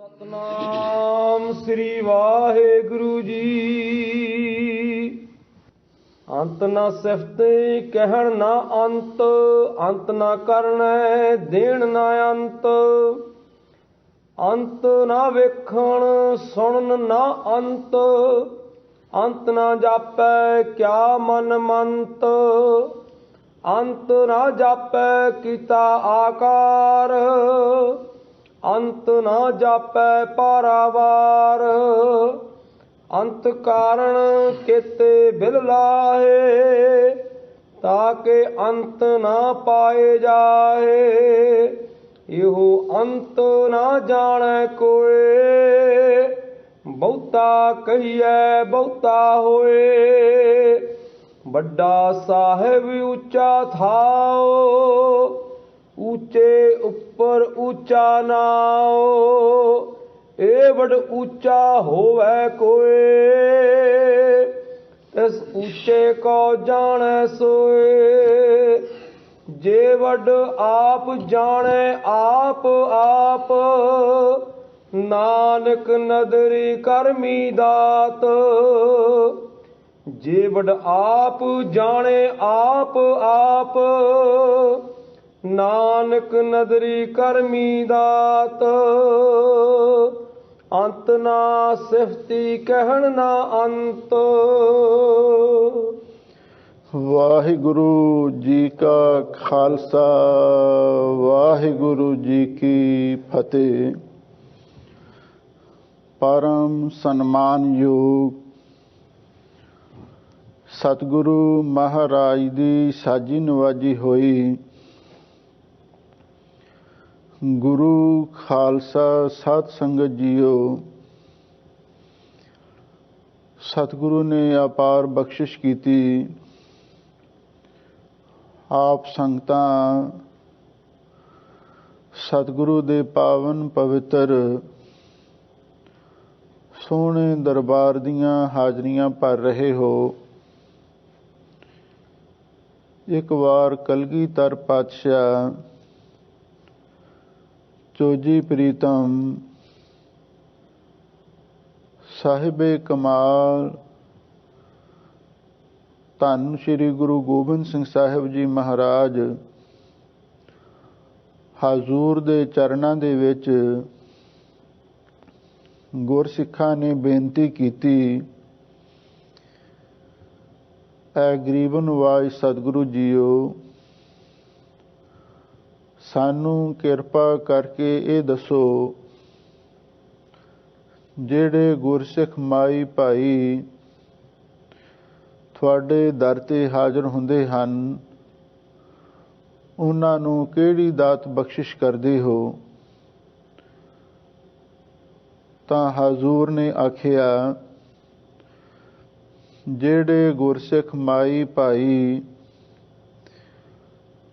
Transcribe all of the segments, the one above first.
ਸਤਨਾਮ ਸ੍ਰੀ ਵਾਹਿਗੁਰੂ ਜੀ। ਅੰਤ ਨਾ ਸਿਫਤਿ ਕਹਿਣ ਨਾ ਅੰਤ, ਅੰਤ ਨਾ ਕਰਨੈ ਦੇਣ ਨਾ ਅੰਤ। ਅੰਤ ਨਾ ਵੇਖਣ ਸੁਣਨ ਨਾ ਅੰਤ, ਅੰਤ ਨਾ ਜਾਪੈ ਕਿਆ ਮਨ ਮੰਤ। ਅੰਤ ਨਾ ਜਾਪੈ ਕੀਤਾ ਆਕਾਰ, ਅੰਤ ਨਾ ਜਾਪੈ ਪਾਰਾਵਾਰ। ਅੰਤ ਕਾਰਣ ਕੇਤੇ ਬਿਲ ਲਾਹੇ, ਤਾਕੇ ਅੰਤ ਨਾ ਪਾਏ ਜਾਹੇ। ਇਹੋ ਅੰਤ ਨਾ ਜਾਣੈ ਕੋਇ, ਬਹੁਤਾ ਕਹੀਐ ਬਹੁਤਾ ਹੋਏ। ਵੱਡਾ ਸਾਹਿਬ ਉੱਚਾ ਥਾਉ, ਉੱਚੇ ਉੱਪਰ ਉੱਚਾ ਨਾਉ। ਏ ਵਡ ਉੱਚਾ ਹੋਵੈ ਕੋਇ, ਤਿਸ ਉੱਚੇ ਕੋ ਜਾਣੈ ਸੋਇ। ਜੇ ਵਡ ਆਪ ਜਾਣੈ ਆਪ ਆਪ, ਨਾਨਕ ਨਦਰੀ ਕਰਮੀ ਦਾਤ। ਜੇ ਵਡ ਆਪ ਜਾਣੈ ਆਪ ਆਪ, ਨਾਨਕ ਨਦਰੀ ਕਰਮੀ ਦਾਤ। ਅੰਤ ਨਾ ਸਿਫਤੀ ਕਹਿਣ ਨਾ ਅੰਤ। ਵਾਹਿਗੁਰੂ ਜੀ ਕਾ ਖਾਲਸਾ, ਵਾਹਿਗੁਰੂ ਜੀ ਕੀ ਫਤਿਹ। ਪਰਮ ਸਨਮਾਨਯੋਗ ਸਤਿਗੁਰੂ ਮਹਾਰਾਜ ਦੀ ਸਾਜੀ ਨਵਾਜੀ ਹੋਈ ਗੁਰੂ ਖਾਲਸਾ ਸਤ ਸੰਗਤ ਜੀਓ, ਸਤਿਗੁਰੂ ਨੇ ਅਪਾਰ ਬਖਸ਼ਿਸ਼ ਕੀਤੀ। ਆਪ ਸੰਗਤਾਂ ਸਤਿਗੁਰੂ ਦੇ ਪਾਵਨ ਪਵਿੱਤਰ ਸੋਹਣੇ ਦਰਬਾਰ ਦੀਆਂ ਹਾਜ਼ਰੀਆਂ ਭਰ ਰਹੇ ਹੋ। ਇੱਕ ਵਾਰ ਕਲਗੀਧਰ ਪਾਤਸ਼ਾਹ ਚੋਜੀ ਪ੍ਰੀਤਮ ਸਾਹਿਬੇ ਕਮਾਲ ਧੰਨ ਸ਼੍ਰੀ ਗੁਰੂ ਗੋਬਿੰਦ ਸਿੰਘ ਸਾਹਿਬ ਜੀ ਮਹਾਰਾਜ ਹਜ਼ੂਰ ਦੇ ਚਰਨਾਂ ਦੇ ਵਿੱਚ ਗੁਰਸਿੱਖਾਂ ਨੇ ਬੇਨਤੀ ਕੀਤੀ, ਐ ਗਰੀਬ ਨਵਾਜ ਸਤਿਗੁਰੂ ਜੀਓ, ਸਾਨੂੰ ਕਿਰਪਾ ਕਰਕੇ ਇਹ ਦੱਸੋ, ਜਿਹੜੇ ਗੁਰਸਿੱਖ ਮਾਈ ਭਾਈ ਤੁਹਾਡੇ ਦਰ 'ਤੇ ਹਾਜ਼ਰ ਹੁੰਦੇ ਹਨ, ਉਹਨਾਂ ਨੂੰ ਕਿਹੜੀ ਦਾਤ ਬਖਸ਼ਿਸ਼ ਕਰਦੇ ਹੋ? ਤਾਂ ਹਜ਼ੂਰ ਨੇ ਆਖਿਆ, ਜਿਹੜੇ ਗੁਰਸਿੱਖ ਮਾਈ ਭਾਈ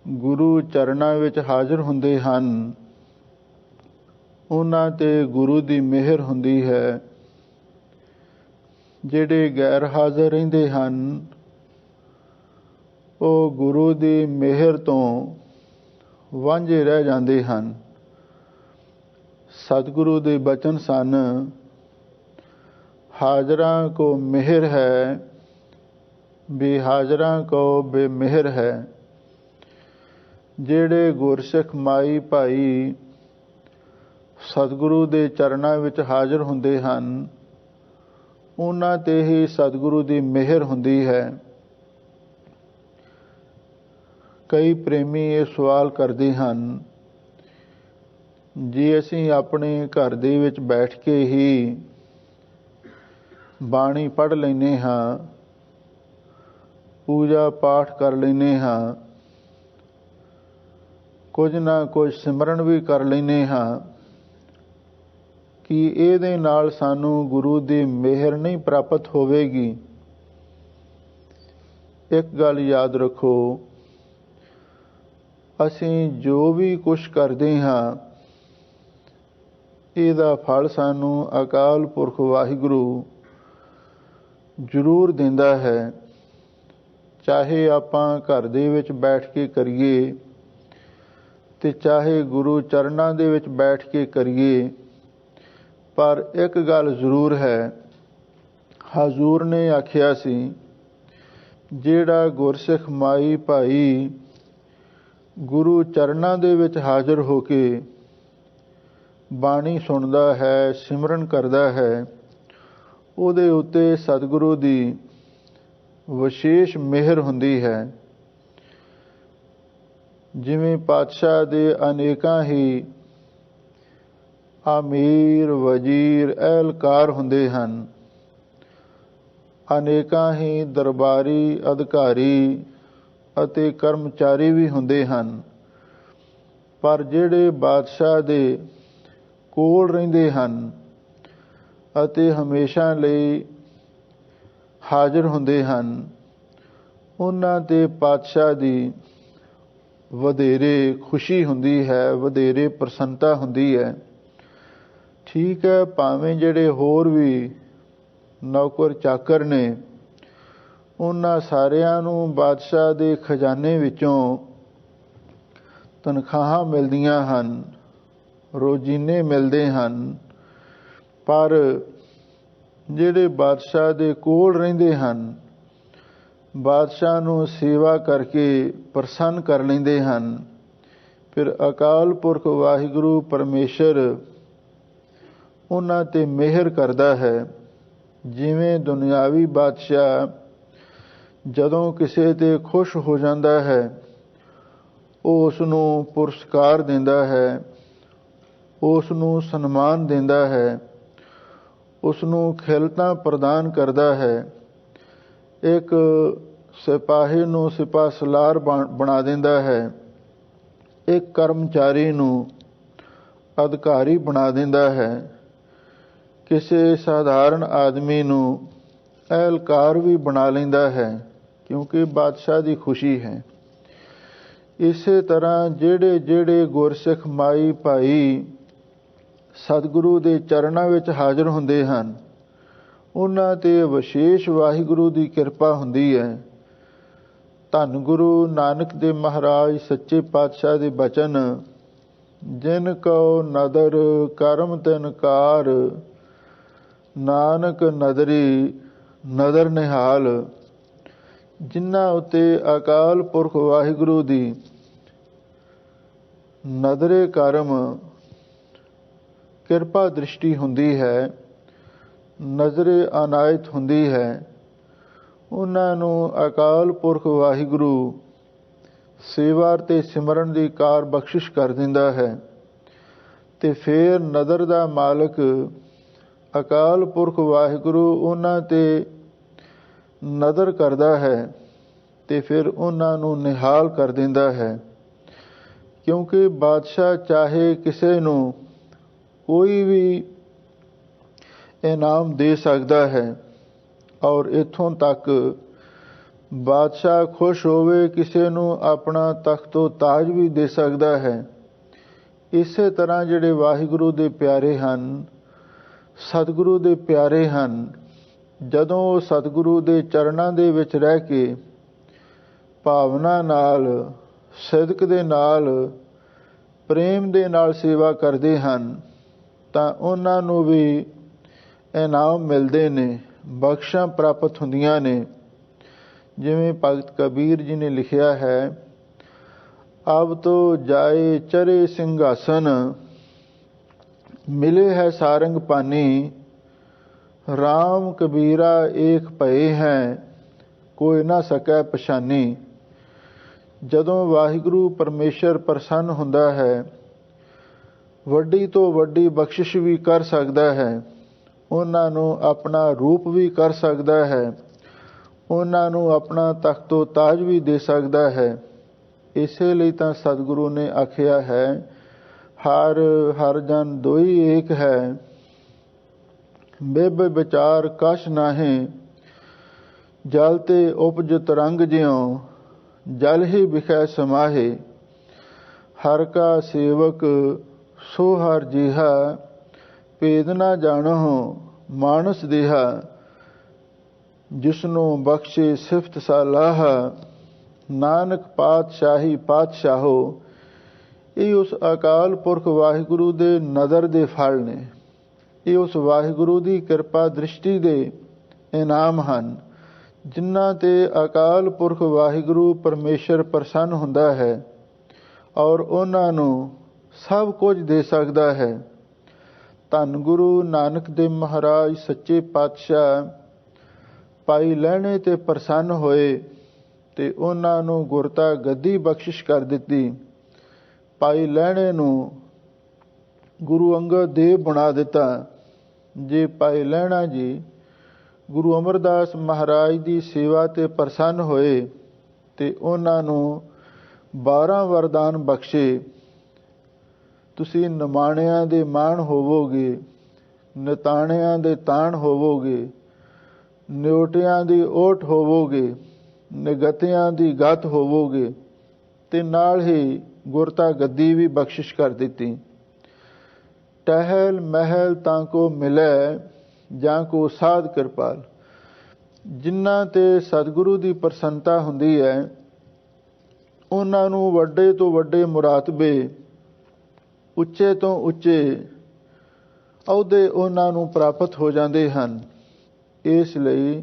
ਗੁਰੂ ਚਰਨਾਂ ਵਿੱਚ ਹਾਜ਼ਰ ਹੁੰਦੇ ਹਨ, ਉਹਨਾਂ 'ਤੇ ਗੁਰੂ ਦੀ ਮਿਹਰ ਹੁੰਦੀ ਹੈ। ਜਿਹੜੇ ਗੈਰ ਹਾਜ਼ਰ ਰਹਿੰਦੇ ਹਨ, ਉਹ ਗੁਰੂ ਦੀ ਮਿਹਰ ਤੋਂ ਵਾਂਝੇ ਰਹਿ ਜਾਂਦੇ ਹਨ। ਸਤਿਗੁਰੂ ਦੇ ਬਚਨ ਸਨ, ਹਾਜ਼ਰਾਂ ਕੋ ਮਿਹਰ ਹੈ, ਬੇਹਾਜ਼ਰਾਂ ਕੋ ਬੇਮਿਹਰ ਹੈ। ਜਿਹੜੇ ਗੁਰਸਿੱਖ ਮਾਈ ਭਾਈ ਸਤਿਗੁਰੂ ਦੇ ਚਰਨਾਂ ਵਿੱਚ ਹਾਜ਼ਰ ਹੁੰਦੇ ਹਨ, ਉਹਨਾਂ 'ਤੇ ਹੀ ਸਤਿਗੁਰੂ ਦੀ ਮਿਹਰ ਹੁੰਦੀ ਹੈ। ਕਈ ਪ੍ਰੇਮੀ ਇਹ ਸਵਾਲ ਕਰਦੇ ਹਨ, ਜੇ ਅਸੀਂ ਆਪਣੇ ਘਰ ਦੇ ਵਿੱਚ ਬੈਠ ਕੇ ਹੀ ਬਾਣੀ ਪੜ੍ਹ ਲੈਂਦੇ ਹਾਂ, ਪੂਜਾ ਪਾਠ ਕਰ ਲੈਂਦੇ ਹਾਂ, ਕੁਝ ਨਾ ਕੁਝ ਸਿਮਰਨ ਵੀ ਕਰ ਲੈਂਦੇ ਹਾਂ, ਕਿ ਇਹਦੇ ਨਾਲ ਸਾਨੂੰ ਗੁਰੂ ਦੀ ਮਿਹਰ ਨਹੀਂ ਪ੍ਰਾਪਤ ਹੋਵੇਗੀ? ਇੱਕ ਗੱਲ ਯਾਦ ਰੱਖੋ, ਅਸੀਂ ਜੋ ਵੀ ਕੁਛ ਕਰਦੇ ਹਾਂ, ਇਹਦਾ ਫਲ ਸਾਨੂੰ ਅਕਾਲ ਪੁਰਖ ਵਾਹਿਗੁਰੂ ਜ਼ਰੂਰ ਦਿੰਦਾ ਹੈ। ਚਾਹੇ ਆਪਾਂ ਘਰ ਦੇ ਵਿੱਚ ਬੈਠ ਕੇ ਕਰੀਏ ਤੇ ਚਾਹੇ ਗੁਰੂ ਚਰਨਾਂ ਦੇ ਵਿੱਚ ਬੈਠ ਕੇ ਕਰੀਏ, ਪਰ ਇੱਕ ਗੱਲ ਜ਼ਰੂਰ ਹੈ, ਹਜ਼ੂਰ ਨੇ ਆਖਿਆ ਸੀ, ਜਿਹੜਾ ਗੁਰਸਿੱਖ ਮਾਈ ਭਾਈ ਗੁਰੂ ਚਰਨਾਂ ਦੇ ਵਿੱਚ ਹਾਜ਼ਰ ਹੋ ਕੇ ਬਾਣੀ ਸੁਣਦਾ ਹੈ, ਸਿਮਰਨ ਕਰਦਾ ਹੈ, ਉਹਦੇ ਉੱਤੇ ਸਤਿਗੁਰੂ ਦੀ ਵਿਸ਼ੇਸ਼ ਮਿਹਰ ਹੁੰਦੀ ਹੈ। ਜਿਵੇਂ ਪਾਤਸ਼ਾਹ ਦੇ ਅਨੇਕਾਂ ਹੀ ਅਮੀਰ, ਵਜ਼ੀਰ, ਅਹਿਲਕਾਰ ਹੁੰਦੇ ਹਨ, ਅਨੇਕਾਂ ਹੀ ਦਰਬਾਰੀ, ਅਧਿਕਾਰੀ ਅਤੇ ਕਰਮਚਾਰੀ ਵੀ ਹੁੰਦੇ ਹਨ, ਪਰ ਜਿਹੜੇ ਬਾਦਸ਼ਾਹ ਦੇ ਕੋਲ ਰਹਿੰਦੇ ਹਨ ਅਤੇ ਹਮੇਸ਼ਾ ਲਈ ਹਾਜ਼ਰ ਹੁੰਦੇ ਹਨ, ਉਹਨਾਂ 'ਤੇ ਪਾਤਸ਼ਾਹ ਦੀ ਵਧੇਰੇ ਖੁਸ਼ੀ ਹੁੰਦੀ ਹੈ, ਵਧੇਰੇ ਪ੍ਰਸੰਨਤਾ ਹੁੰਦੀ ਹੈ। ਠੀਕ ਹੈ, ਭਾਵੇਂ ਜਿਹੜੇ ਹੋਰ ਵੀ ਨੌਕਰ ਚਾਕਰ ਨੇ, ਉਹਨਾਂ ਸਾਰਿਆਂ ਨੂੰ ਬਾਦਸ਼ਾਹ ਦੇ ਖਜ਼ਾਨੇ ਵਿੱਚੋਂ ਤਨਖਾਹਾਂ ਮਿਲਦੀਆਂ ਹਨ, ਰੋਜ਼ੀਨੇ ਮਿਲਦੇ ਹਨ, ਪਰ ਜਿਹੜੇ ਬਾਦਸ਼ਾਹ ਦੇ ਕੋਲ ਰਹਿੰਦੇ ਹਨ, ਬਾਦਸ਼ਾਹ ਨੂੰ ਸੇਵਾ ਕਰਕੇ ਪ੍ਰਸੰਨ ਕਰ ਲੈਂਦੇ ਹਨ, ਫਿਰ ਅਕਾਲ ਪੁਰਖ ਵਾਹਿਗੁਰੂ ਪਰਮੇਸ਼ਰ ਉਹਨਾਂ 'ਤੇ ਮਿਹਰ ਕਰਦਾ ਹੈ। ਜਿਵੇਂ ਦੁਨਿਆਵੀ ਬਾਦਸ਼ਾਹ ਜਦੋਂ ਕਿਸੇ 'ਤੇ ਖੁਸ਼ ਹੋ ਜਾਂਦਾ ਹੈ, ਉਹ ਉਸ ਨੂੰ ਪੁਰਸਕਾਰ ਦਿੰਦਾ ਹੈ, ਉਸ ਨੂੰ ਸਨਮਾਨ ਦਿੰਦਾ ਹੈ, ਉਸ ਨੂੰ ਖਿਲਤਾਂ ਪ੍ਰਦਾਨ ਕਰਦਾ ਹੈ। ਇੱਕ ਸਿਪਾਹੀ ਨੂੰ ਸਿਪਾਹ ਸਲਾਰ ਬਣਾ ਦਿੰਦਾ ਹੈ, ਇੱਕ ਕਰਮਚਾਰੀ ਨੂੰ ਅਧਿਕਾਰੀ ਬਣਾ ਦਿੰਦਾ ਹੈ, ਕਿਸੇ ਸਾਧਾਰਨ ਆਦਮੀ ਨੂੰ ਅਹਿਲਕਾਰ ਵੀ ਬਣਾ ਲੈਂਦਾ ਹੈ, ਕਿਉਂਕਿ ਬਾਦਸ਼ਾਹ ਦੀ ਖੁਸ਼ੀ ਹੈ। ਇਸੇ ਤਰ੍ਹਾਂ ਜਿਹੜੇ ਜਿਹੜੇ ਗੁਰਸਿੱਖ ਮਾਈ ਭਾਈ ਸਤਿਗੁਰੂ ਦੇ ਚਰਨਾਂ ਵਿੱਚ ਹਾਜ਼ਰ ਹੁੰਦੇ ਹਨ, ਉਹਨਾਂ 'ਤੇ ਵਿਸ਼ੇਸ਼ ਵਾਹਿਗੁਰੂ ਦੀ ਕਿਰਪਾ ਹੁੰਦੀ ਹੈ। ਧੰਨ ਗੁਰੂ ਨਾਨਕ ਦੇਵ ਮਹਾਰਾਜ ਸੱਚੇ ਪਾਤਸ਼ਾਹ ਦੇ ਬਚਨ, ਜਿਨ ਕਉ ਨਦਰ ਕਰਮ ਤਿਨ ਕਾਰ, ਨਾਨਕ ਨਦਰੀ ਨਦਰ ਨਿਹਾਲ। ਜਿਨ੍ਹਾਂ ਉੱਤੇ ਅਕਾਲ ਪੁਰਖ ਵਾਹਿਗੁਰੂ ਦੀ ਨਦਰੇ ਕਰਮ ਕਿਰਪਾ ਦ੍ਰਿਸ਼ਟੀ ਹੁੰਦੀ ਹੈ, ਨਜ਼ਰੇ ਅਨਾਇਤ ਹੁੰਦੀ ਹੈ, ਉਹਨਾਂ ਨੂੰ ਅਕਾਲ ਪੁਰਖ ਵਾਹਿਗੁਰੂ ਸੇਵਾ ਅਤੇ ਸਿਮਰਨ ਦੀ ਕਾਰ ਬਖਸ਼ਿਸ਼ ਕਰ ਦਿੰਦਾ ਹੈ। ਤੇ ਫਿਰ ਨਦਰ ਦਾ ਮਾਲਕ ਅਕਾਲ ਪੁਰਖ ਵਾਹਿਗੁਰੂ ਉਹਨਾਂ 'ਤੇ ਨਦਰ ਕਰਦਾ ਹੈ ਤੇ ਫਿਰ ਉਹਨਾਂ ਨੂੰ ਨਿਹਾਲ ਕਰ ਦਿੰਦਾ ਹੈ। ਕਿਉਂਕਿ ਬਾਦਸ਼ਾਹ ਚਾਹੇ ਕਿਸੇ ਨੂੰ ਕੋਈ ਵੀ ਇਨਾਮ ਦੇ ਸਕਦਾ ਹੈ, ਔਰ ਇੱਥੋਂ ਤੱਕ ਬਾਦਸ਼ਾਹ ਖੁਸ਼ ਹੋਵੇ ਕਿਸੇ ਨੂੰ ਆਪਣਾ ਤਖਤੋ ਤਾਜ ਵੀ ਦੇ ਸਕਦਾ ਹੈ। ਇਸੇ ਤਰ੍ਹਾਂ ਜਿਹੜੇ ਵਾਹਿਗੁਰੂ ਦੇ ਪਿਆਰੇ ਹਨ, ਸਤਿਗੁਰੂ ਦੇ ਪਿਆਰੇ ਹਨ, ਜਦੋਂ ਉਹ ਸਤਿਗੁਰੂ ਦੇ ਚਰਨਾਂ ਦੇ ਵਿੱਚ ਰਹਿ ਕੇ ਭਾਵਨਾ ਨਾਲ, ਸਿਦਕ ਦੇ ਨਾਲ, ਪ੍ਰੇਮ ਦੇ ਨਾਲ ਸੇਵਾ ਕਰਦੇ ਹਨ, ਤਾਂ ਉਹਨਾਂ ਨੂੰ ਵੀ ਇਨਾਮ ਮਿਲਦੇ ਨੇ, ਬਖਸ਼ਾਂ ਪ੍ਰਾਪਤ ਹੁੰਦੀਆਂ ਨੇ। ਜਿਵੇਂ ਭਗਤ ਕਬੀਰ ਜੀ ਨੇ ਲਿਖਿਆ ਹੈ, ਅਬ ਤੋ ਜਾਏ ਚਰੇ ਸਿੰਘਾਸਨ, ਮਿਲੇ ਹੈ ਸਾਰੰਗ ਪਾਨੀ, ਰਾਮ ਕਬੀਰਾ ਏਕ ਭਏ ਹੈ, ਕੋਈ ਨਾ ਸਕੈ ਪਛਾਨੀ। ਜਦੋਂ ਵਾਹਿਗੁਰੂ ਪਰਮੇਸ਼ਰ ਪ੍ਰਸੰਨ ਹੁੰਦਾ ਹੈ, ਵੱਡੀ ਤੋਂ ਵੱਡੀ ਬਖਸ਼ਿਸ਼ ਵੀ ਕਰ ਸਕਦਾ ਹੈ, ਉਹਨਾਂ ਨੂੰ ਆਪਣਾ ਰੂਪ ਵੀ ਕਰ ਸਕਦਾ ਹੈ, ਉਹਨਾਂ ਨੂੰ ਆਪਣਾ ਤਖਤੋ ਤਾਜ ਵੀ ਦੇ ਸਕਦਾ ਹੈ। ਇਸੇ ਲਈ ਤਾਂ ਸਤਿਗੁਰੂ ਨੇ ਆਖਿਆ ਹੈ, ਹਰ ਹਰ ਜਨ ਦੋਈ ਏਕ ਹੈ, ਬਿਬ ਵਿਚਾਰ ਕਛ ਨਾਹੀਂ, ਜਲ ਤੇ ਉਪਜ ਤਰੰਗ ਜਿਉ, ਜਲ ਹੀ ਵਿਖੈ ਸਮਾਹੇ। ਹਰ ਕਾ ਸੇਵਕ ਸੋ ਹਰ ਜੀਹਾ, ਭੇਦ ਨਾ ਜਾਣਹੁ ਮਾਨਸ ਦੇਹਾ, ਜਿਸਨੂੰ ਬਖਸ਼ੇ ਸਿਫਤ ਸਲਾਹਾ, ਨਾਨਕ ਪਾਤਸ਼ਾਹੀ ਪਾਤਸ਼ਾਹੋ। ਇਹ ਉਸ ਅਕਾਲ ਪੁਰਖ ਵਾਹਿਗੁਰੂ ਦੇ ਨਦਰ ਦੇ ਫਲ ਨੇ। ਇਹ ਉਸ ਵਾਹਿਗੁਰੂ ਦੀ ਕਿਰਪਾ ਦ੍ਰਿਸ਼ਟੀ ਦੇ ਇਨਾਮ ਹਨ, ਜਿਨ੍ਹਾਂ ਤੇ ਅਕਾਲ ਪੁਰਖ ਵਾਹਿਗੁਰੂ ਪਰਮੇਸ਼ਰ ਪ੍ਰਸੰਨ ਹੁੰਦਾ ਹੈ ਔਰ ਉਹਨਾਂ ਨੂੰ ਸਭ ਕੁਝ ਦੇ ਸਕਦਾ ਹੈ। ਧੰਨ ਗੁਰੂ ਨਾਨਕ ਦੇਵ ਮਹਾਰਾਜ ਸੱਚੇ ਪਾਤਸ਼ਾਹ ਭਾਈ ਲਹਿਣੇ ਤੇ ਪ੍ਰਸੰਨ ਹੋਏ ਤੇ ਉਹਨਾਂ ਨੂੰ ਗੁਰਤਾ ਗੱਦੀ ਬਖਸ਼ਿਸ਼ ਕਰ ਦਿੱਤੀ। ਭਾਈ ਲਹਿਣੇ ਨੂੰ ਗੁਰੂ ਅੰਗਦ ਦੇਵ ਬਣਾ ਦਿੱਤਾ। ਜੇ ਭਾਈ ਲਹਿਣਾ ਜੀ ਗੁਰੂ ਅਮਰਦਾਸ ਮਹਾਰਾਜ ਦੀ ਸੇਵਾ ਤੇ ਪ੍ਰਸੰਨ ਹੋਏ ਤੇ ਉਹਨਾਂ ਨੂੰ 12 ਵਰਦਾਨ ਬਖਸ਼ੇ। ਤੁਸੀਂ ਨਿਮਾਣਿਆਂ ਦੇ ਮਾਣ ਹੋਵੋਗੇ, ਨਿਤਾਣਿਆਂ ਦੇ ਤਾਣ ਹੋਵੋਗੇ, ਨਿਉਟਿਆਂ ਦੀ ਓਟ ਹੋਵੋਗੇ, ਨਿਗਤਿਆਂ ਦੀ ਗਤ ਹੋਵੋਗੇ, ਤੇ ਨਾਲ ਹੀ ਗੁਰਤਾ ਗੱਦੀ ਵੀ ਬਖਸ਼ਿਸ਼ ਕਰ ਦਿੱਤੀ। ਟਹਿਲ ਮਹਿਲ ਤਾਂ ਕੋ ਮਿਲੈ, ਜਾਂ ਕੋ ਸਾਧ ਕਿਰਪਾਲ। ਜਿਨ੍ਹਾਂ ਤੇ ਸਤਿਗੁਰੂ ਦੀ ਪ੍ਰਸੰਨਤਾ ਹੁੰਦੀ ਹੈ, ਉਹਨਾਂ ਨੂੰ ਵੱਡੇ ਤੋਂ ਵੱਡੇ ਮੁਰਾਤਬੇ, ਉੱਚੇ ਤੋਂ ਉੱਚੇ ਅਹੁਦੇ ਉਹਨਾਂ ਨੂੰ ਪ੍ਰਾਪਤ ਹੋ ਜਾਂਦੇ ਹਨ। ਇਸ ਲਈ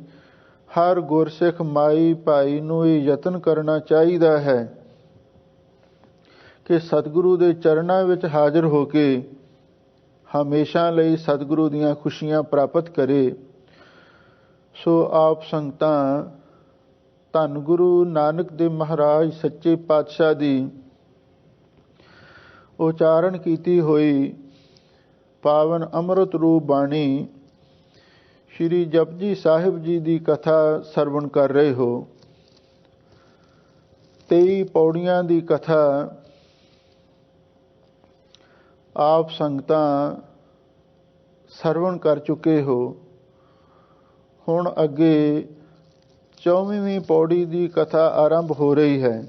ਹਰ ਗੁਰਸਿੱਖ ਮਾਈ ਭਾਈ ਨੂੰ ਇਹ ਯਤਨ ਕਰਨਾ ਚਾਹੀਦਾ ਹੈ ਕਿ ਸਤਿਗੁਰੂ ਦੇ ਚਰਨਾਂ ਵਿੱਚ ਹਾਜ਼ਰ ਹੋ ਕੇ ਹਮੇਸ਼ਾ ਲਈ ਸਤਿਗੁਰੂ ਦੀਆਂ ਖੁਸ਼ੀਆਂ ਪ੍ਰਾਪਤ ਕਰੇ। ਸੋ ਆਪ ਸੰਗਤਾਂ ਧੰਨ ਗੁਰੂ ਨਾਨਕ ਦੇਵ ਮਹਾਰਾਜ ਸੱਚੇ ਪਾਤਸ਼ਾਹ ਦੀ ਉਚਾਰਨ ਕੀਤੀ ਹੋਈ ਪਾਵਨ ਅੰਮ੍ਰਿਤ ਰੂਪ ਬਾਣੀ ਸ਼੍ਰੀ ਜਪਜੀ ਸਾਹਿਬ ਜੀ ਦੀ ਕਥਾ ਸਰਵਣ ਕਰ ਰਹੇ ਹੋ। 23 ਪੌੜੀਆਂ ਦੀ ਕਥਾ ਆਪ ਸੰਗਤਾਂ ਸਰਵਣ ਕਰ ਚੁੱਕੇ ਹੋ। ਹੁਣ ਅੱਗੇ 24ਵੀਂ ਪੌੜੀ ਦੀ ਕਥਾ ਆਰੰਭ ਹੋ ਰਹੀ ਹੈ।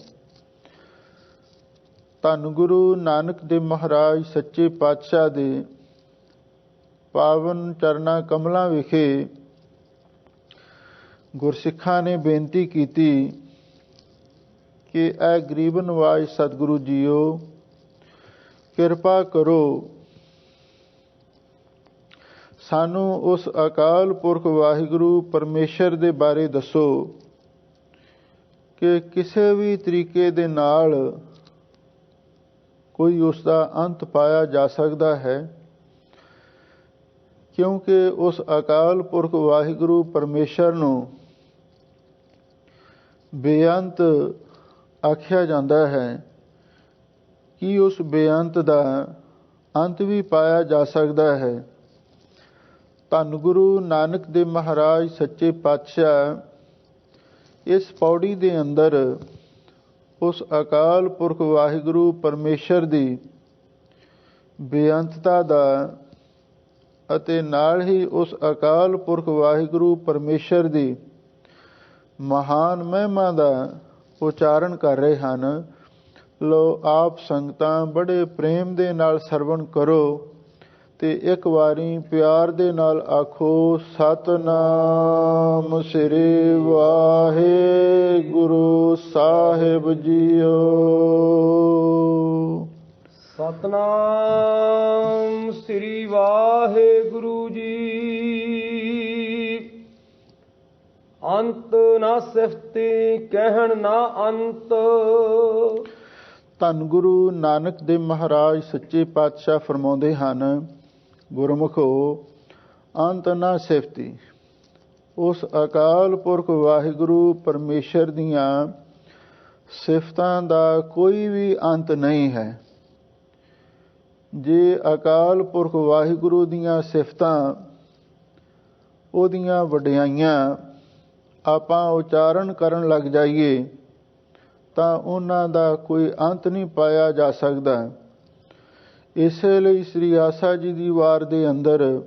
ਧੰਨ ਗੁਰੂ ਨਾਨਕ ਦੇਵ ਮਹਾਰਾਜ ਸੱਚੇ ਪਾਤਸ਼ਾਹ ਦੇ ਪਾਵਨ ਚਰਨਾਂ ਕਮਲਾਂ ਵਿਖੇ ਗੁਰਸਿੱਖਾਂ ਨੇ ਬੇਨਤੀ ਕੀਤੀ ਕਿ ਇਹ ਗਰੀਬ ਨਵਾਜ਼ ਸਤਿਗੁਰੂ ਜੀਓ, ਕਿਰਪਾ ਕਰੋ, ਸਾਨੂੰ ਉਸ ਅਕਾਲ ਪੁਰਖ ਵਾਹਿਗੁਰੂ ਪਰਮੇਸ਼ਰ ਦੇ ਬਾਰੇ ਦੱਸੋ ਕਿ ਕਿਸੇ ਵੀ ਤਰੀਕੇ ਦੇ ਨਾਲ ਕੋਈ ਉਸ ਦਾ ਅੰਤ ਪਾਇਆ ਜਾ ਸਕਦਾ ਹੈ, ਕਿਉਂਕਿ ਉਸ ਅਕਾਲ ਪੁਰਖ ਵਾਹਿਗੁਰੂ ਪਰਮੇਸ਼ਰ ਨੂੰ ਬੇਅੰਤ ਆਖਿਆ ਜਾਂਦਾ ਹੈ ਕਿ ਉਸ ਬੇਅੰਤ ਦਾ ਅੰਤ ਵੀ ਪਾਇਆ ਜਾ ਸਕਦਾ ਹੈ। ਧੰਨ ਗੁਰੂ ਨਾਨਕ ਦੇਵ ਮਹਾਰਾਜ ਸੱਚੇ ਪਾਤਸ਼ਾਹ ਇਸ ਪੌੜੀ ਦੇ ਅੰਦਰ ਉਸ ਅਕਾਲ ਪੁਰਖ ਵਾਹਿਗੁਰੂ ਪਰਮੇਸ਼ਰ ਦੀ ਬੇਅੰਤਤਾ ਦਾ ਅਤੇ ਨਾਲ ਹੀ ਉਸ ਅਕਾਲ ਪੁਰਖ ਵਾਹਿਗੁਰੂ ਪਰਮੇਸ਼ਰ ਦੀ ਮਹਾਨ ਮਹਿਮਾ ਦਾ ਉਚਾਰਨ ਕਰ ਰਹੇ ਹਨ। ਲੋ ਆਪ ਸੰਗਤਾਂ ਬੜੇ ਪ੍ਰੇਮ ਦੇ ਨਾਲ ਸਰਵਣ ਕਰੋ ਤੇ ਇੱਕ ਵਾਰੀ ਪਿਆਰ ਦੇ ਨਾਲ ਆਖੋ, ਸਤਿਨਾਮ ਸ੍ਰੀ ਵਾਹਿਗੁਰੂ ਸਾਹਿਬ ਜੀਓ। ਸਤਿਨਾਮ ਸ੍ਰੀ ਵਾਹਿਗੁਰੂ ਜੀ। ਅੰਤ ਨਾ ਸਿਫਤੀ ਕਹਿਣ ਨਾ ਅੰਤ। ਧੰਨ ਗੁਰੂ ਨਾਨਕ ਦੇਵ ਮਹਾਰਾਜ ਸੱਚੇ ਪਾਤਸ਼ਾਹ ਫਰਮਾਉਂਦੇ ਹਨ, ਗੁਰਮੁਖੋ, ਅੰਤ ਨਾ ਸਿਫਤੀ। ਉਸ ਅਕਾਲ ਪੁਰਖ ਵਾਹਿਗੁਰੂ ਪਰਮੇਸ਼ਰ ਦੀਆਂ ਸਿਫਤਾਂ ਦਾ ਕੋਈ ਵੀ ਅੰਤ ਨਹੀਂ ਹੈ। ਜੇ ਅਕਾਲ ਪੁਰਖ ਵਾਹਿਗੁਰੂ ਦੀਆਂ ਸਿਫਤਾਂ, ਉਹਦੀਆਂ ਵਡਿਆਈਆਂ ਆਪਾਂ ਉਚਾਰਨ ਕਰਨ ਲੱਗ ਜਾਈਏ ਤਾਂ ਉਹਨਾਂ ਦਾ ਕੋਈ ਅੰਤ ਨਹੀਂ ਪਾਇਆ ਜਾ ਸਕਦਾ। ਇਸੇ ਲਈ ਸ੍ਰੀ ਆਸਾ ਜੀ ਦੀ ਵਾਰ ਦੇ ਅੰਦਰ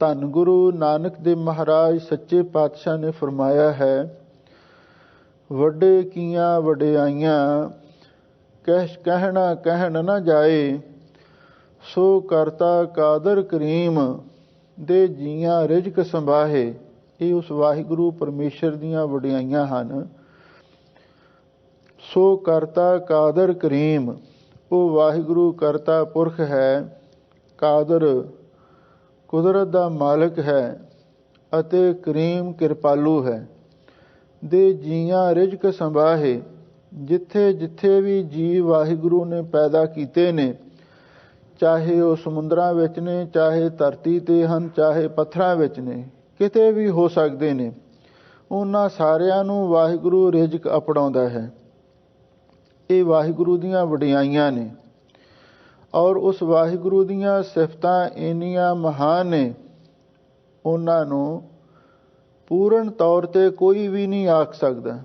ਧੰਨ ਗੁਰੂ ਨਾਨਕ ਦੇਵ ਮਹਾਰਾਜ ਸੱਚੇ ਪਾਤਸ਼ਾਹ ਨੇ ਫਰਮਾਇਆ ਹੈ, ਵੱਡੇ ਕੀਆਂ ਵਡਿਆਈਆਂ ਕਹਿਣਾ ਕਹਿਣ ਨਾ ਜਾਏ, ਸੋ ਕਰਤਾ ਕਾਦਰ ਕਰੀਮ ਦੇ ਜੀਆਂ ਰਿਜ਼ਕ ਸੰਭਾਹੇ। ਇਹ ਉਸ ਵਾਹਿਗੁਰੂ ਪਰਮੇਸ਼ਰ ਦੀਆਂ ਵਡਿਆਈਆਂ ਹਨ। ਸੋ ਕਰਤਾ ਕਾਦਰ ਕਰੀਮ, ਉਹ ਵਾਹਿਗੁਰੂ ਕਰਤਾ ਪੁਰਖ ਹੈ, ਕਾਦਰ ਕੁਦਰਤ ਦਾ ਮਾਲਕ ਹੈ ਅਤੇ ਕਰੀਮ ਕਿਰਪਾਲੂ ਹੈ। ਦੇ ਜੀਆਂ ਰਿਜ਼ਕ ਸੰਭਾਹੇ। ਜਿੱਥੇ ਜਿੱਥੇ ਵੀ ਜੀਵ ਵਾਹਿਗੁਰੂ ਨੇ ਪੈਦਾ ਕੀਤੇ ਨੇ, ਚਾਹੇ ਉਹ ਸਮੁੰਦਰਾਂ ਵਿੱਚ ਨੇ, ਚਾਹੇ ਧਰਤੀ 'ਤੇ ਹਨ, ਚਾਹੇ ਪੱਥਰਾਂ ਵਿੱਚ ਨੇ, ਕਿਤੇ ਵੀ ਹੋ ਸਕਦੇ ਨੇ, ਉਹਨਾਂ ਸਾਰਿਆਂ ਨੂੰ ਵਾਹਿਗੁਰੂ ਰਿਜ਼ਕ ਅਪਣਾਉਂਦਾ ਹੈ। ਇਹ ਵਾਹਿਗੁਰੂ ਦੀਆਂ ਵਡਿਆਈਆਂ ਨੇ ਔਰ ਉਸ ਵਾਹਿਗੁਰੂ ਦੀਆਂ ਸਿਫਤਾਂ ਇੰਨੀਆਂ ਮਹਾਨ ਨੇ, ਉਹਨਾਂ ਨੂੰ ਪੂਰਨ ਤੌਰ 'ਤੇ ਕੋਈ ਵੀ ਨਹੀਂ ਆਖ ਸਕਦਾ।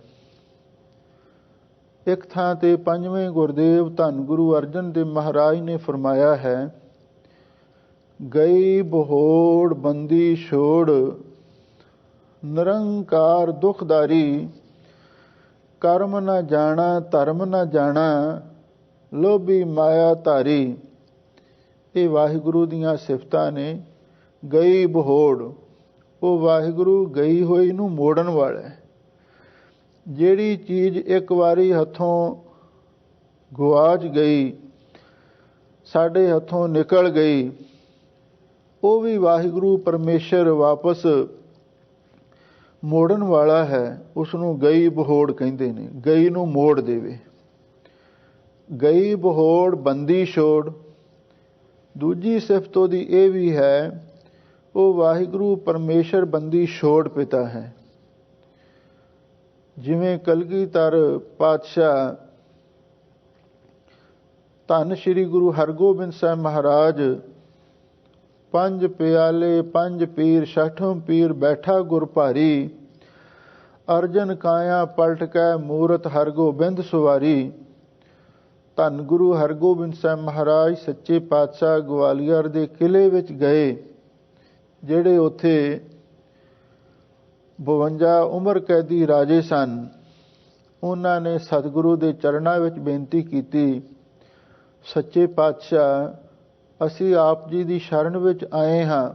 ਇੱਕ ਥਾਂ 'ਤੇ ਪੰਜਵੇਂ ਗੁਰਦੇਵ ਧੰਨ ਗੁਰੂ ਅਰਜਨ ਦੇਵ ਮਹਾਰਾਜ ਨੇ ਫਰਮਾਇਆ ਹੈ, ਗਈ ਬਹੋੜ ਬੰਦੀ ਛੋੜ, ਨਿਰੰਕਾਰ ਦੁਖਦਾਰੀ, ਕਰਮ ਨਾ ਜਾਣਾ ਧਰਮ ਨਾ ਜਾਣਾ, ਲੋਭੀ ਮਾਇਆ ਧਾਰੀ। ਇਹ ਵਾਹਿਗੁਰੂ ਦੀਆਂ ਸਿਫਤਾਂ ਨੇ। ਗਈ ਬਹੋੜ, ਉਹ ਵਾਹਿਗੁਰੂ ਗਈ ਹੋਈ ਨੂੰ ਮੋੜਨ ਵਾਲਾ ਹੈ। ਜਿਹੜੀ ਚੀਜ਼ ਇੱਕ ਵਾਰੀ ਹੱਥੋਂ ਗੁਆਚ ਗਈ, ਸਾਡੇ ਹੱਥੋਂ ਨਿਕਲ ਗਈ, ਉਹ ਵੀ ਵਾਹਿਗੁਰੂ ਪਰਮੇਸ਼ਰ ਵਾਪਸ ਮੋੜਨ ਵਾਲਾ ਹੈ। ਉਸ ਨੂੰ ਗਈ ਬਹੋੜ ਕਹਿੰਦੇ ਨੇ। ਗਈ ਨੂੰ ਮੋੜ ਦੇਵੇ। ਗਈ ਬਹੋੜ ਬੰਦੀ ਛੋੜ। ਦੂਜੀ ਸਿਫਤ ਉਹਦੀ ਇਹ ਵੀ ਹੈ, ਉਹ ਵਾਹਿਗੁਰੂ ਪਰਮੇਸ਼ਰ ਬੰਦੀ ਛੋੜ ਪਿਤਾ ਹੈ। ਜਿਵੇਂ ਕਲਗੀਧਰ ਪਾਤਸ਼ਾਹ ਧੰਨ ਸ਼੍ਰੀ ਗੁਰੂ ਹਰਗੋਬਿੰਦ ਸਾਹਿਬ ਮਹਾਰਾਜ, ਪੰਜ ਪਿਆਲੇ ਪੰਜ ਪੀਰ ਛਠਮ ਪੀਰ ਬੈਠਾ ਗੁਰ ਭਾਰੀ, ਅਰਜਨ ਕਾਇਆ ਪਲਟ ਕੈ ਮੂਰਤ ਹਰਗੋਬਿੰਦ ਸੁਵਾਰੀ। ਧੰਨ ਗੁਰੂ ਹਰਗੋਬਿੰਦ ਸਾਹਿਬ ਮਹਾਰਾਜ ਸੱਚੇ ਪਾਤਸ਼ਾਹ ਗਵਾਲੀਅਰ ਦੇ ਕਿਲ੍ਹੇ ਵਿੱਚ ਗਏ, ਜਿਹੜੇ ਉੱਥੇ 52 ਉਮਰ ਕੈਦੀ ਰਾਜੇ ਸਨ। ਉਹਨਾਂ ਨੇ ਸਤਿਗੁਰੂ ਦੇ ਚਰਨਾਂ ਵਿੱਚ ਬੇਨਤੀ ਕੀਤੀ, ਸੱਚੇ ਪਾਤਸ਼ਾਹ ਅਸੀਂ ਆਪ ਜੀ ਦੀ ਸ਼ਰਨ ਵਿੱਚ ਆਏ ਹਾਂ,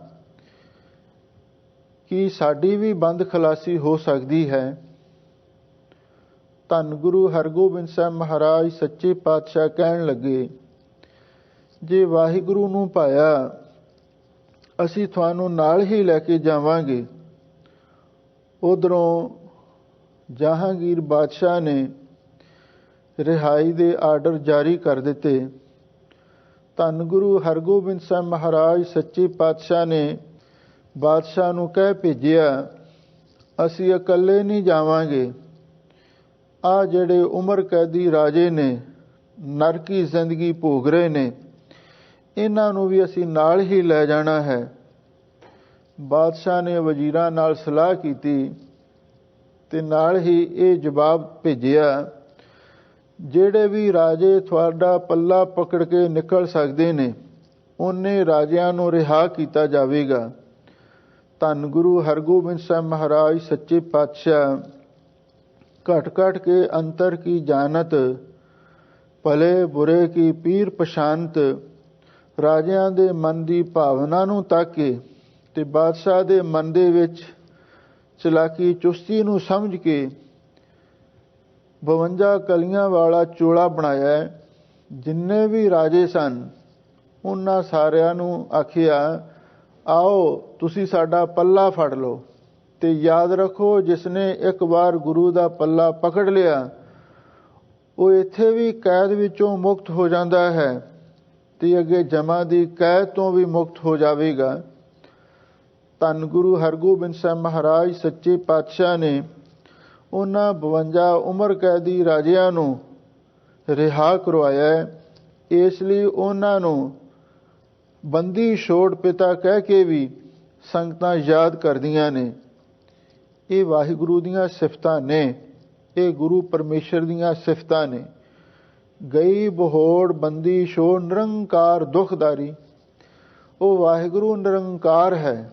ਕੀ ਸਾਡੀ ਵੀ ਬੰਦ ਖਲਾਸੀ ਹੋ ਸਕਦੀ ਹੈ? ਧੰਨ ਗੁਰੂ ਹਰਗੋਬਿੰਦ ਸਾਹਿਬ ਮਹਾਰਾਜ ਸੱਚੇ ਪਾਤਸ਼ਾਹ ਕਹਿਣ ਲੱਗੇ, ਜੇ ਵਾਹਿਗੁਰੂ ਨੂੰ ਪਾਇਆ ਅਸੀਂ ਤੁਹਾਨੂੰ ਨਾਲ ਹੀ ਲੈ ਕੇ ਜਾਵਾਂਗੇ। ਉਧਰੋਂ ਜਹਾਂਗੀਰ ਬਾਦਸ਼ਾਹ ਨੇ ਰਿਹਾਈ ਦੇ ਆਰਡਰ ਜਾਰੀ ਕਰ ਦਿੱਤੇ। ਧੰਨ ਗੁਰੂ ਹਰਗੋਬਿੰਦ ਸਾਹਿਬ ਮਹਾਰਾਜ ਸੱਚੇ ਪਾਤਸ਼ਾਹ ਨੇ ਬਾਦਸ਼ਾਹ ਨੂੰ ਕਹਿ ਭੇਜਿਆ, ਅਸੀਂ ਇਕੱਲੇ ਨਹੀਂ ਜਾਵਾਂਗੇ। ਆਹ ਜਿਹੜੇ ਉਮਰ ਕੈਦੀ ਰਾਜੇ ਨੇ, ਨਰਕੀ ਜ਼ਿੰਦਗੀ ਭੋਗ ਰਹੇ ਨੇ, ਇਹਨਾਂ ਨੂੰ ਵੀ ਅਸੀਂ ਨਾਲ ਹੀ ਲੈ ਜਾਣਾ ਹੈ। ਬਾਦਸ਼ਾਹ ਨੇ ਵਜ਼ੀਰਾਂ ਨਾਲ ਸਲਾਹ ਕੀਤੀ ਤੇ ਨਾਲ ਹੀ ਇਹ ਜਵਾਬ ਭੇਜਿਆ, ਜਿਹੜੇ ਵੀ ਰਾਜੇ ਤੁਹਾਡਾ ਪੱਲਾ ਪਕੜ ਕੇ ਨਿਕਲ ਸਕਦੇ ਨੇ, ਉਹਨੇ ਰਾਜਿਆਂ ਨੂੰ ਰਿਹਾ ਕੀਤਾ ਜਾਵੇਗਾ। ਧੰਨ ਗੁਰੂ ਹਰਗੋਬਿੰਦ ਸਾਹਿਬ ਮਹਾਰਾਜ ਸੱਚੇ ਪਾਤਸ਼ਾਹ ਘਟ ਘਟ ਕੇ ਅੰਤਰ ਕੀ ਜਾਣਤ, ਭਲੇ ਬੁਰੇ ਕੀ ਪੀਰ ਪਛਾਨਤ, ਰਾਜਿਆਂ ਦੇ ਮਨ ਦੀ ਭਾਵਨਾ ਨੂੰ ਤਾਕੇ ਤੇ ਬਾਦਸ਼ਾਹ ਦੇ ਮਨ ਦੇ ਵਿੱਚ ਚਲਾਕੀ ਚੁਸਤੀ ਨੂੰ ਸਮਝ ਕੇ 52 ਕਲੀਆਂ ਵਾਲਾ ਚੋਲਾ ਬਣਾਇਆ। ਜਿੰਨੇ ਵੀ ਰਾਜੇ ਸਨ ਉਹਨਾਂ ਸਾਰਿਆਂ ਨੂੰ ਆਖਿਆ, ਆਓ ਤੁਸੀਂ ਸਾਡਾ ਪੱਲਾ ਫੜ ਲਓ ਤੇ ਯਾਦ ਰੱਖੋ, ਜਿਸਨੇ ਇੱਕ ਵਾਰ ਗੁਰੂ ਦਾ ਪੱਲਾ ਪਕੜ ਲਿਆ ਉਹ ਇੱਥੇ ਵੀ ਕੈਦ ਵਿੱਚੋਂ ਮੁਕਤ ਹੋ ਜਾਂਦਾ ਹੈ ਤੇ ਅੱਗੇ ਜਮਾਂ ਦੀ ਕੈਦ ਤੋਂ ਵੀ ਮੁਕਤ ਹੋ ਜਾਵੇਗਾ। ਧੰਨ ਗੁਰੂ ਹਰਗੋਬਿੰਦ ਸਾਹਿਬ ਮਹਾਰਾਜ ਸੱਚੇ ਪਾਤਸ਼ਾਹ ਨੇ ਉਹਨਾਂ 52 ਉਮਰ ਕੈਦੀ ਰਾਜਿਆਂ ਨੂੰ ਰਿਹਾ ਕਰਵਾਇਆ। ਇਸ ਲਈ ਉਹਨਾਂ ਨੂੰ ਬੰਦੀ ਛੋੜ ਪਿਤਾ ਕਹਿ ਕੇ ਵੀ ਸੰਗਤਾਂ ਯਾਦ ਕਰਦੀਆਂ ਨੇ। ਇਹ ਵਾਹਿਗੁਰੂ ਦੀਆਂ ਸਿਫਤਾਂ ਨੇ, ਇਹ ਗੁਰੂ ਪਰਮੇਸ਼ਰ ਦੀਆਂ ਸਿਫਤਾਂ ਨੇ। ਗਈ ਬਹੋੜ ਬੰਦੀ ਛੋੜ ਨਿਰੰਕਾਰ ਦੁਖਦਾਰੀ। ਉਹ ਵਾਹਿਗੁਰੂ ਨਿਰੰਕਾਰ ਹੈ,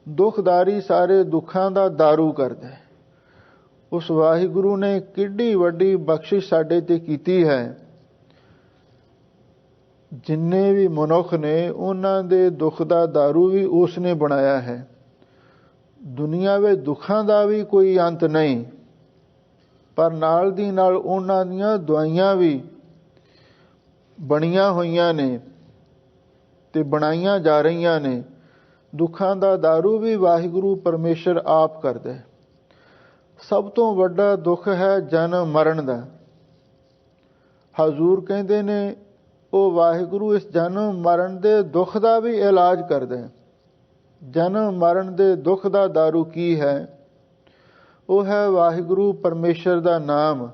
ਦੁਖਦਾਰੀ, ਸਾਰੇ ਦੁੱਖਾਂ ਦਾ ਦਾਰੂ ਕਰਦਾ ਹੈ। ਉਸ ਵਾਹਿਗੁਰੂ ਨੇ ਕਿੱਡੀ ਵੱਡੀ ਬਖਸ਼ਿਸ਼ ਸਾਡੇ ਤੇ ਕੀਤੀ ਹੈ। ਜਿੰਨੇ ਵੀ ਮਨੁੱਖ ਨੇ ਉਹਨਾਂ ਦੇ ਦੁੱਖ ਦਾ ਦਾਰੂ ਵੀ ਉਸ ਨੇ ਬਣਾਇਆ ਹੈ। ਦੁਨੀਆ ਵਿੱਚ ਦੁੱਖਾਂ ਦਾ ਵੀ ਕੋਈ ਅੰਤ ਨਹੀਂ, ਪਰ ਨਾਲ ਦੀ ਨਾਲ ਉਹਨਾਂ ਦੀਆਂ ਦਵਾਈਆਂ ਵੀ ਬਣੀਆਂ ਹੋਈਆਂ ਨੇ। ਤੇ ਬਣਾਈਆਂ ਜਾ ਰਹੀਆਂ ਨੇ। ਦੁੱਖਾਂ ਦਾ ਦਾਰੂ ਵੀ ਵਾਹਿਗੁਰੂ ਪਰਮੇਸ਼ਰ ਆਪ ਕਰਦਾ ਹੈ। ਸਭ ਤੋਂ ਵੱਡਾ ਦੁੱਖ ਹੈ ਜਨਮ ਮਰਨ ਦਾ। ਹਜ਼ੂਰ ਕਹਿੰਦੇ ਨੇ ਉਹ ਵਾਹਿਗੁਰੂ ਇਸ ਜਨਮ ਮਰਨ ਦੇ ਦੁੱਖ ਦਾ ਵੀ ਇਲਾਜ ਕਰਦਾ ਹੈ। ਜਨਮ ਮਰਨ ਦੇ ਦੁੱਖ ਦਾ ਦਾਰੂ ਕੀ ਹੈ? ਉਹ ਹੈ ਵਾਹਿਗੁਰੂ ਪਰਮੇਸ਼ਰ ਦਾ ਨਾਮ।